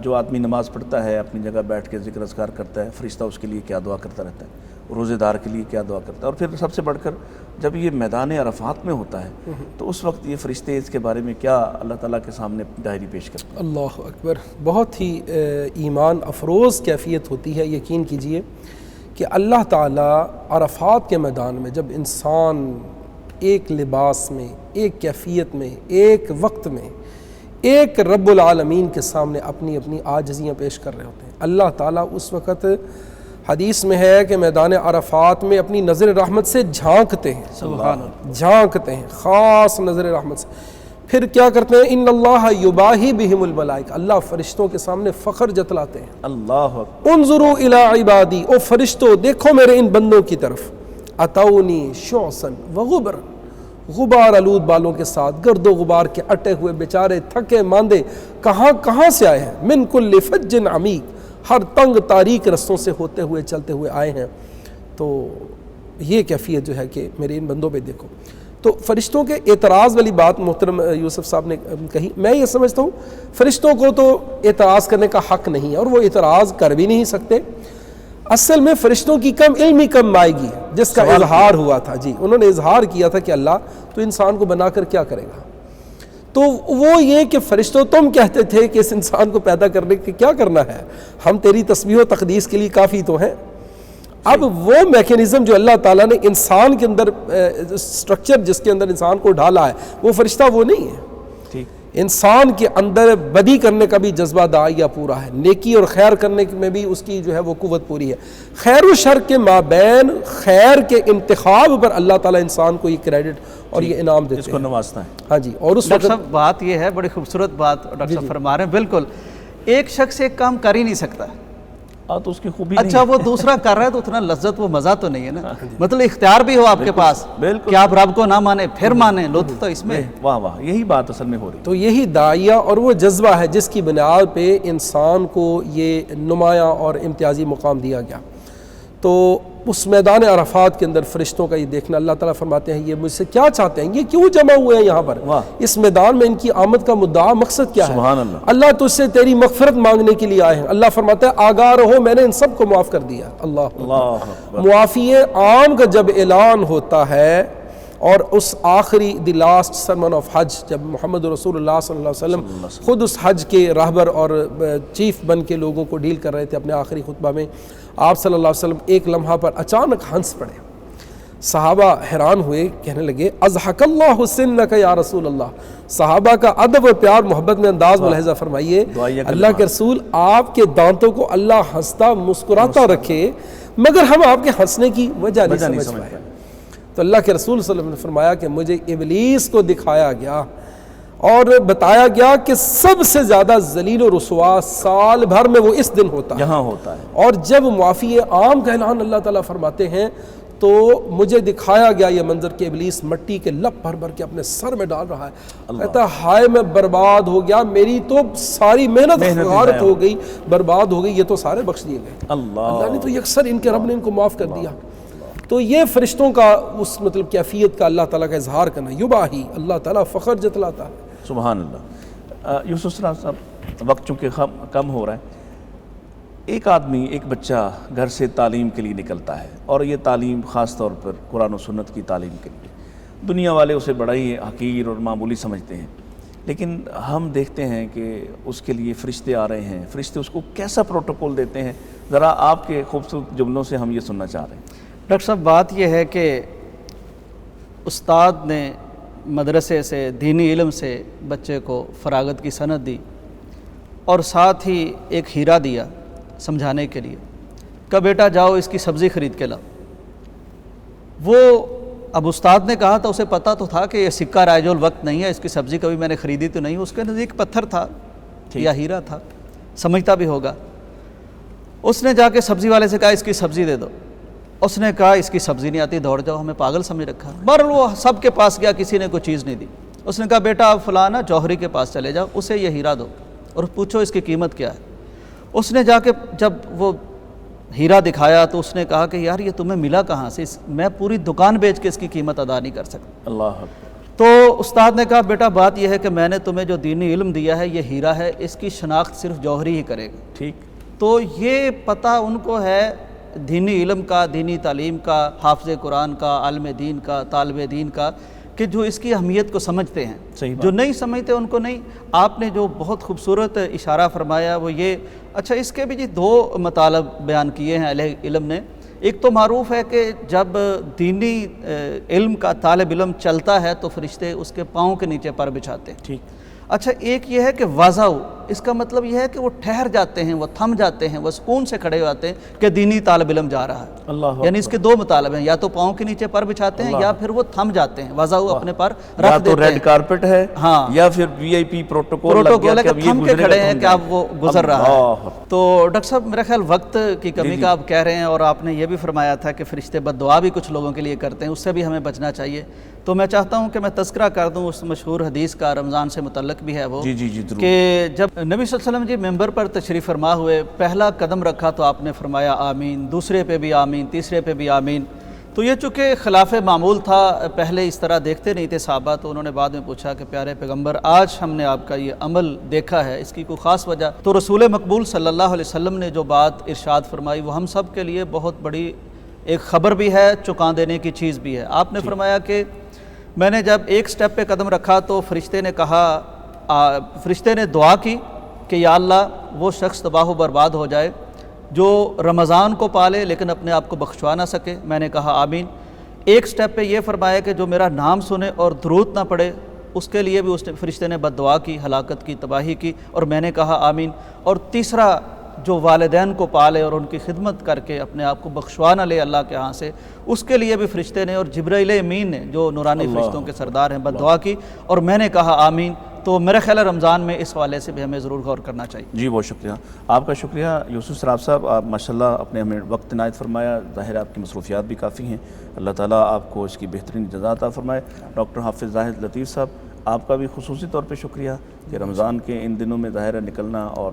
جو آدمی نماز پڑھتا ہے اپنی جگہ بیٹھ کے ذکر اذکار کرتا ہے، فرشتہ اس کے لیے کیا دعا کرتا رہتا ہے، روزے دار کے لیے کیا دعا کرتا ہے، اور پھر سب سے بڑھ کر جب یہ میدان عرفات میں ہوتا ہے تو اس وقت یہ فرشتے اس کے بارے میں کیا اللہ تعالیٰ کے سامنے ڈائری پیش کرتے ہیں؟ اللہ اکبر، بہت ہی ایمان افروز کیفیت ہوتی ہے۔ یقین کیجئے کہ اللہ تعالیٰ عرفات کے میدان میں جب انسان ایک لباس میں، ایک کیفیت میں، ایک وقت میں، ایک رب العالمین کے سامنے اپنی اپنی عاجزیاں پیش کر رہے ہوتے ہیں، اللہ تعالیٰ اس وقت حدیث میں ہے کہ میدان عرفات میں اپنی نظر رحمت سے جھانکتے ہیں، سبحان اللہ، جھانکتے ہیں خاص نظر رحمت سے، پھر کیا کرتے ہیں، ان اللہ یباہی بہم الملائکہ، اللہ فرشتوں کے سامنے فخر جتلاتے ہیں، اللہ انظروا الی عبادی، او فرشتوں دیکھو میرے ان بندوں کی طرف، اتونی شعثا وغبرا، غبار آلود بالوں کے ساتھ، گرد و غبار کے اٹے ہوئے بیچارے تھکے ماندے، کہاں سے آئے ہیں، من کل فج عمیق، ہر تنگ تاریک رستوں سے ہوتے ہوئے چلتے ہوئے آئے ہیں۔ تو یہ کیفیت جو ہے کہ میرے ان بندوں پہ دیکھو۔ تو فرشتوں کے اعتراض والی بات محترم یوسف صاحب نے کہی، میں یہ سمجھتا ہوں فرشتوں کو تو اعتراض کرنے کا حق نہیں ہے اور وہ اعتراض کر بھی نہیں سکتے۔ اصل میں فرشتوں کی علمی کم آئیگی جس کا اظہار ہوا تھا، جی انہوں نے اظہار کیا تھا کہ اللہ تو انسان کو بنا کر کیا کرے گا، تو وہ یہ کہ فرشتوں تم کہتے تھے کہ اس انسان کو پیدا کرنے کے کیا کرنا ہے، ہم تیری تسبیح و تقدیس کے لیے کافی تو ہیں۔ اب وہ میکینزم جو اللہ تعالیٰ نے انسان کے اندر، سٹرکچر جس کے اندر انسان کو ڈالا ہے، وہ فرشتہ وہ نہیں ہے۔ انسان کے اندر بدی کرنے کا بھی جذبہ داعیہ پورا ہے، نیکی اور خیر کرنے میں بھی اس کی جو ہے وہ قوت پوری ہے۔ خیر و شر کے مابین خیر کے انتخاب پر اللہ تعالیٰ انسان کو یہ کریڈٹ اور یہ انعام دیتے ہیں، اس کو نوازتا ہے۔ ہاں جی، اور اس ڈاکٹر وقت صاحب بات یہ ہے، بڑی خوبصورت بات ڈاکٹر صاحب فرما رہے ہیں، بالکل ایک شخص ایک کام کر ہی نہیں سکتا، تو اس کی خوبی اچھا وہ دوسرا کر رہا ہے تو اتنا لذت و مزہ تو نہیں ہے نا، مطلب اختیار بھی ہو آپ کے پاس کہ آپ رب کو نہ مانیں پھر مانیں، لطف تو اس میں۔ واہ واہ، یہی بات اصل میں ہو رہی ہے۔ تو یہی داعیہ اور وہ جذبہ ہے جس کی بنیاد پہ انسان کو یہ نمایاں اور امتیازی مقام دیا گیا۔ تو اس میدان عرفات کے اندر فرشتوں کا یہ دیکھنا، اللہ تعالیٰ فرماتے ہیں یہ مجھ سے کیا چاہتے ہیں، یہ کیوں جمع ہوئے ہیں یہاں پر، اس میدان میں ان کی آمد کا مدعا مقصد کیا ہے؟ سبحان اللہ۔ اللہ تجھ سے تیری مغفرت مانگنے کے لیے آئے ہیں۔ اللہ فرماتا ہے آگاہ رہو، میں نے ان سب کو معاف کر دیا۔ اللہ معافی عام کا جب اعلان ہوتا ہے، اور اس آخری دی لاسٹ سرمن آف حج، جب محمد رسول اللہ صلی اللہ علیہ وسلم خود اس حج کے راہبر اور چیف بن کے لوگوں کو ڈیل کر رہے تھے اپنے آخری خطبہ میں، آپ صلی اللہ علیہ وسلم ایک لمحہ پر اچانک ہنس پڑے، صحابہ حیران ہوئے، کہنے لگے اضحک اللہ سنک یا رسول اللہ۔ صحابہ کا ادب و پیار محبت میں انداز ملاحظہ فرمائیے، اللہ کے رسول آپ کے دانتوں کو اللہ ہنستا مسکراتا رکھے، مگر ہم آپ کے ہنسنے کی وجہ نہیں سمجھ پائے۔ تو اللہ کے رسول صلی اللہ علیہ وسلم نے فرمایا کہ مجھے ابلیس کو دکھایا گیا اور بتایا گیا کہ سب سے زیادہ ذلیل و رسوا سال بھر میں وہ اس دن ہوتا ہے، یہاں ہوتا ہے۔ اور جب معافی عام کا اعلان اللہ تعالیٰ فرماتے ہیں تو مجھے دکھایا گیا یہ منظر کہ ابلیس مٹی کے لپ بھر بھر کے اپنے سر میں ڈال رہا ہے، کہتا ہے ہائے میں برباد ہو گیا، میری تو ساری محنت غارت ہو گئی، برباد ہو گئی، یہ تو سارے بخش دیے گئے۔ اللہ نے تو یکسر ان کے رب نے ان کو معاف کر دیا۔ تو یہ فرشتوں کا اس مطلب کیفیت کا اللہ تعالیٰ کا اظہار کرنا، یباہی، اللہ تعالیٰ فخر جتلاتا ہے۔ سبحان اللہ۔ یوسف صاحب وقت چونکہ کم ہو رہا ہے، ایک آدمی، ایک بچہ گھر سے تعلیم کے لیے نکلتا ہے، اور یہ تعلیم خاص طور پر قرآن و سنت کی تعلیم کے لیے، دنیا والے اسے بڑا ہی حقیر اور معمولی سمجھتے ہیں، لیکن ہم دیکھتے ہیں کہ اس کے لیے فرشتے آ رہے ہیں، فرشتے اس کو کیسا پروٹوکول دیتے ہیں، ذرا آپ کے خوبصورت جملوں سے ہم یہ سننا چاہ رہے ہیں۔ ڈاکٹر صاحب بات یہ ہے کہ استاد نے مدرسے سے دینی علم سے بچے کو فراغت کی سند دی، اور ساتھ ہی ایک ہیرا دیا سمجھانے کے لیے، کہ بیٹا جاؤ اس کی سبزی خرید کے لاؤ۔ وہ اب استاد نے کہا تھا، اسے پتہ تو تھا کہ یہ سکہ رائج الوقت نہیں ہے، اس کی سبزی کبھی میں نے خریدی تو نہیں، اس کے نزدیک پتھر تھا یا ہیرا تھا، سمجھتا بھی ہوگا۔ اس نے جا کے سبزی والے سے کہا اس کی سبزی دے دو، اس نے کہا اس کی سبزی نہیں آتی، دوڑ جاؤ، ہمیں پاگل سمجھ رکھا۔ بہرحال وہ سب کے پاس گیا، کسی نے کوئی چیز نہیں دی۔ اس نے کہا بیٹا آپ فلانا جوہری کے پاس چلے جاؤ، اسے یہ ہیرا دو اور پوچھو اس کی قیمت کیا ہے۔ اس نے جا کے جب وہ ہیرا دکھایا تو اس نے کہا کہ یار یہ تمہیں ملا کہاں سے، میں پوری دکان بیچ کے اس کی قیمت ادا نہیں کر سکتا۔ اللہ۔ تو استاد نے کہا بیٹا بات یہ ہے کہ میں نے تمہیں جو دینی علم دیا ہے یہ ہیرا ہے، اس کی شناخت صرف جوہری ہی کرے گا۔ ٹھیک۔ تو یہ پتہ ان کو ہے دینی علم کا، دینی تعلیم کا، حافظ قرآن کا، عالم دین کا، طالب دین کا، کہ جو اس کی اہمیت کو سمجھتے ہیں، جو نہیں سمجھتے ان کو نہیں۔ آپ نے جو بہت خوبصورت اشارہ فرمایا وہ یہ، اچھا اس کے بھی جی دو مطالب بیان کیے ہیں اہل علم نے۔ ایک تو معروف ہے کہ جب دینی علم کا طالب علم چلتا ہے تو فرشتے اس کے پاؤں کے نیچے پر بچھاتے ہیں۔ ٹھیک۔ اچھا ایک یہ ہے کہ واضح ہو، اس کا مطلب یہ ہے کہ وہ ٹھہر جاتے ہیں، وہ تھم جاتے ہیں، وہ سکون سے کھڑے ہوتے ہیں کہ دینی طالب علم جا رہا ہے۔ اللہ، یعنی اس کے دو مطالب ہیں، یا تو پاؤں کے نیچے پر بچھاتے ہیں یا پھر وہ تھم جاتے ہیں، واضح ہو اپنے پر یا رکھ تو دیتے ریڈ ہیں۔ کارپٹ ہے یا پھر وی آئی پی پروٹوکول لگ گیا ہے کہ کہ اب یہ تھم کے کھڑے ہیں کہ اب وہ گزر رہا ہے۔ تو ڈاکٹر صاحب میرا خیال وقت کی کمی کا آپ کہہ رہے ہیں، اور آپ نے یہ بھی فرمایا تھا کہ فرشتے بد دعا بھی کچھ لوگوں کے لیے کرتے ہیں، اس سے بھی ہمیں بچنا چاہیے۔ تو میں چاہتا ہوں کہ میں تذکرہ کر دوں اس مشہور حدیث کا، رمضان سے متعلق بھی ہے وہ، کہ جب نبی صلی اللہ علیہ وسلم جی ممبر پر تشریف فرما ہوئے، پہلا قدم رکھا تو آپ نے فرمایا آمین، دوسرے پہ بھی آمین، تیسرے پہ بھی آمین۔ تو یہ چونکہ خلاف معمول تھا، پہلے اس طرح دیکھتے نہیں تھے صحابہ، تو انہوں نے بعد میں پوچھا کہ پیارے پیغمبر آج ہم نے آپ کا یہ عمل دیکھا ہے، اس کی کوئی خاص وجہ؟ تو رسول مقبول صلی اللہ علیہ وسلم نے جو بات ارشاد فرمائی وہ ہم سب کے لیے بہت بڑی ایک خبر بھی ہے، چکا دینے کی چیز بھی ہے۔ آپ نے فرمایا کہ میں نے جب ایک سٹیپ پہ قدم رکھا تو فرشتے نے کہا، فرشتے نے دعا کی کہ یا اللہ وہ شخص تباہ و برباد ہو جائے جو رمضان کو پالے لیکن اپنے آپ کو بخشوا نہ سکے۔ میں نے کہا آمین۔ ایک سٹیپ پہ یہ فرمایا کہ جو میرا نام سنے اور درود نہ پڑھے اس کے لیے بھی اس نے فرشتے نے بد دعا کی، ہلاکت کی، تباہی کی، اور میں نے کہا آمین۔ اور تیسرا جو والدین کو پالے اور ان کی خدمت کر کے اپنے آپ کو بخشوا نہ لے اللہ کے ہاں سے، اس کے لیے بھی فرشتے نے اور جبرائیل امین نے جو نورانی فرشتوں کے سردار ہیں بد دعا کی، اور میں نے کہا آمین۔ تو میرا خیال ہے رمضان میں اس حوالے سے بھی ہمیں ضرور غور کرنا چاہیے۔ جی بہت شکریہ آپ کا، شکریہ یوسف سراج صاحب، آپ ماشاءاللہ اپنے ہمیں وقت عنایت فرمایا، ظاہر آپ کی مصروفیات بھی کافی ہیں، اللہ تعالیٰ آپ کو اس کی بہترین جزا عطا فرمائے۔ ڈاکٹر حافظ زاہد لطیف صاحب، آپ کا بھی خصوصی طور پہ شکریہ کہ رمضان کے ان دنوں میں ظاہر نکلنا اور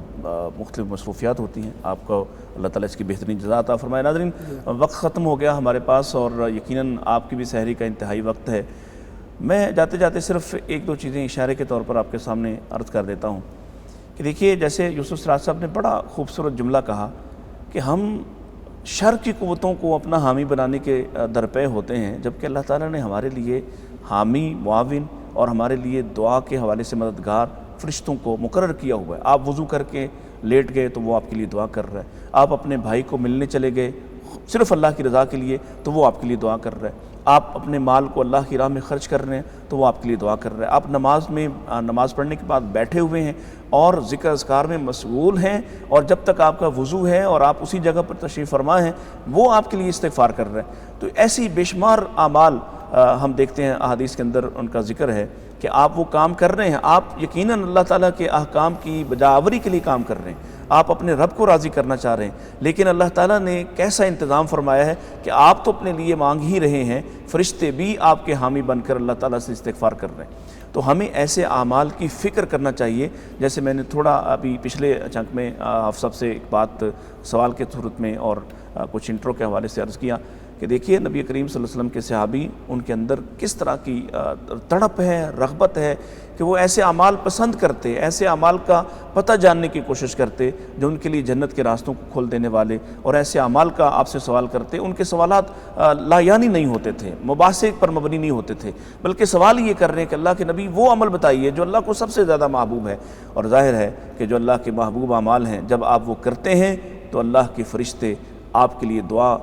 مختلف مصروفیات ہوتی ہیں، آپ کو اللہ تعالیٰ اس کی بہترین جزا عطا فرمائے۔ ناظرین وقت ختم ہو گیا ہمارے پاس، اور یقیناً آپ کی بھی سحری کا انتہائی وقت ہے۔ میں جاتے جاتے صرف ایک دو چیزیں اشارے کے طور پر آپ کے سامنے عرض کر دیتا ہوں کہ دیکھیے، جیسے یوسف سراج صاحب نے بڑا خوبصورت جملہ کہا کہ ہم شر کی قوتوں کو اپنا حامی بنانے کے درپے ہوتے ہیں، جبکہ اللہ تعالیٰ نے ہمارے لیے حامی، معاون اور ہمارے لیے دعا کے حوالے سے مددگار فرشتوں کو مقرر کیا ہوا ہے۔ آپ وضو کر کے لیٹ گئے تو وہ آپ کے لیے دعا کر رہا ہے، آپ اپنے بھائی کو ملنے چلے گئے صرف اللہ کی رضا کے لیے تو وہ آپ کے لیے دعا کر رہا ہے، آپ اپنے مال کو اللہ کی راہ میں خرچ کر رہے ہیں تو وہ آپ کے لیے دعا کر رہے ہیں، آپ نماز پڑھنے کے بعد بیٹھے ہوئے ہیں اور ذکر اذکار میں مشغول ہیں، اور جب تک آپ کا وضو ہے اور آپ اسی جگہ پر تشریف فرما ہیں وہ آپ کے لیے استغفار کر رہے ہیں۔ تو ایسی بے شمار اعمال ہم دیکھتے ہیں احادیث کے اندر ان کا ذکر ہے کہ آپ وہ کام کر رہے ہیں، آپ یقیناً اللہ تعالیٰ کے احکام کی بجاوری کے لیے کام کر رہے ہیں، آپ اپنے رب کو راضی کرنا چاہ رہے ہیں، لیکن اللہ تعالیٰ نے کیسا انتظام فرمایا ہے کہ آپ تو اپنے لیے مانگ ہی رہے ہیں، فرشتے بھی آپ کے حامی بن کر اللہ تعالیٰ سے استغفار کر رہے ہیں۔ تو ہمیں ایسے اعمال کی فکر کرنا چاہیے، جیسے میں نے تھوڑا ابھی پچھلے چنک میں آپ سب سے ایک بات سوال کے صورت میں اور کچھ انٹرو کے حوالے سے عرض کیا کہ دیکھیے نبی کریم صلی اللہ علیہ وسلم کے صحابی، ان کے اندر کس طرح کی تڑپ ہے، رغبت ہے کہ وہ ایسے اعمال پسند کرتے، ایسے اعمال کا پتہ جاننے کی کوشش کرتے جو ان کے لیے جنت کے راستوں کو کھول دینے والے، اور ایسے اعمال کا آپ سے سوال کرتے۔ ان کے سوالات لا یعنی نہیں ہوتے تھے، مباحثے پر مبنی نہیں ہوتے تھے، بلکہ سوال یہ کر رہے ہیں کہ اللہ کے نبی وہ عمل بتائیے جو اللہ کو سب سے زیادہ محبوب ہے، اور ظاہر ہے کہ جو اللہ کے محبوب اعمال ہیں جب آپ وہ کرتے ہیں تو اللہ کے فرشتے آپ کے لیے دعا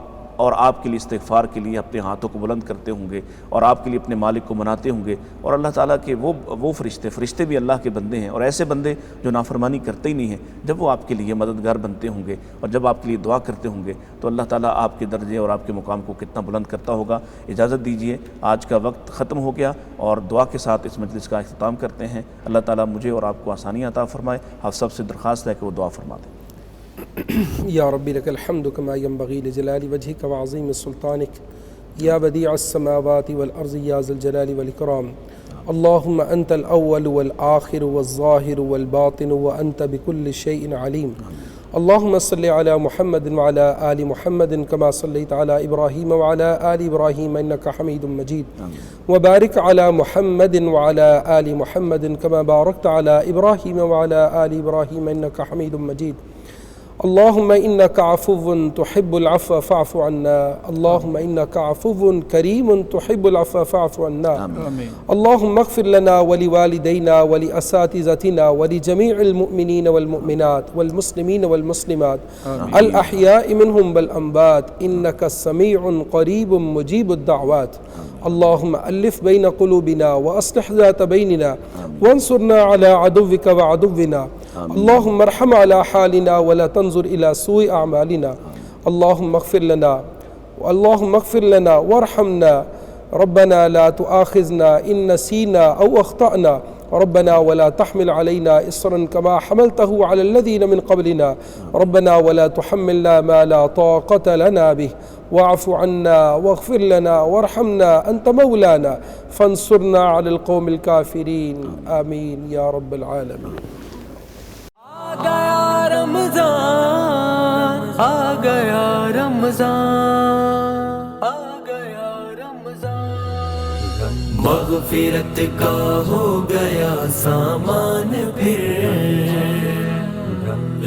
اور آپ کے لیے استغفار کے لیے اپنے ہاتھوں کو بلند کرتے ہوں گے اور آپ کے لیے اپنے مالک کو مناتے ہوں گے، اور اللہ تعالیٰ کے وہ فرشتے بھی اللہ کے بندے ہیں، اور ایسے بندے جو نافرمانی کرتے ہی نہیں ہیں، جب وہ آپ کے لیے مددگار بنتے ہوں گے اور جب آپ کے لیے دعا کرتے ہوں گے تو اللہ تعالیٰ آپ کے درجے اور آپ کے مقام کو کتنا بلند کرتا ہوگا۔ اجازت دیجیے، آج کا وقت ختم ہو گیا اور دعا کے ساتھ اس مجلس کا اختتام کرتے ہیں۔ اللہ تعالیٰ مجھے اور آپ کو آسانی عطا فرمائے۔ آپ سب سے درخواست ہے کہ وہ دعا فرما دیں۔ یا ربی لک الحمد کما ینبغی لجلال وجہک وعظیم سلطانک، یا بدیع السماوات والارض، یا ذا الجلال والاکرام۔ اللہم انت الاول والآخر والظاہر والباطن وانت بكل شیء علیم۔ اللہم صلی علی محمد وعلی آل محمد کما صلیت علی ابراہیم وعلی آل ابراہیم انک حمید مجید، وبارک علی محمد وعلی آل محمد کما بارکت علی ابراہیم وعلی آل ابراہیم انک حمید مجید۔ اللهم إنك عفو تحب العفو فاعف عنا، اللهم إنك عفو كريم تحب العفو فاعف عنا، اللهم اغفر لنا ولوالدينا ولأساتذتنا ولجميع المؤمنين والمؤمنات والمسلمين والمسلمات الأحياء منهم والأموات إنك سميع قريب مجيب الدعوات۔ اللهم ألف بين قلوبنا وأصلح ذات بيننا وانصرنا على عدوك وعدونا، اللهم ارحم على حالنا ولا تنظر إلى سوء أعمالنا، اللهم اغفر لنا وارحمنا، ربنا لا تؤاخذنا إن نسينا أو أخطأنا، ربنا ولا تحمل علينا إصرا كما حملته على الذين من قبلنا، ربنا ولا تحملنا ما لا طاقة لنا به، واعف عنا واغفر لنا وارحمنا أنت مولانا فانصرنا على القوم الكافرين، آمين يا رب العالمين۔ آ گیا رمضان، آ گیا رمضان، آ گیا رمضان، مغفرت کا ہو گیا سامان پھر،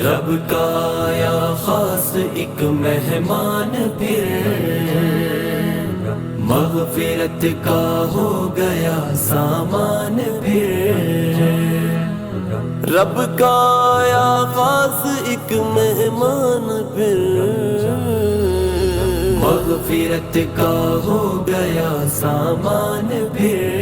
رب کا آیا خاص ایک مہمان پھر، مغفرت کا ہو گیا سامان پھر، رب کا آیا خاص ایک مہمان پھر، مغفرت کا ہو گیا سامان پھر،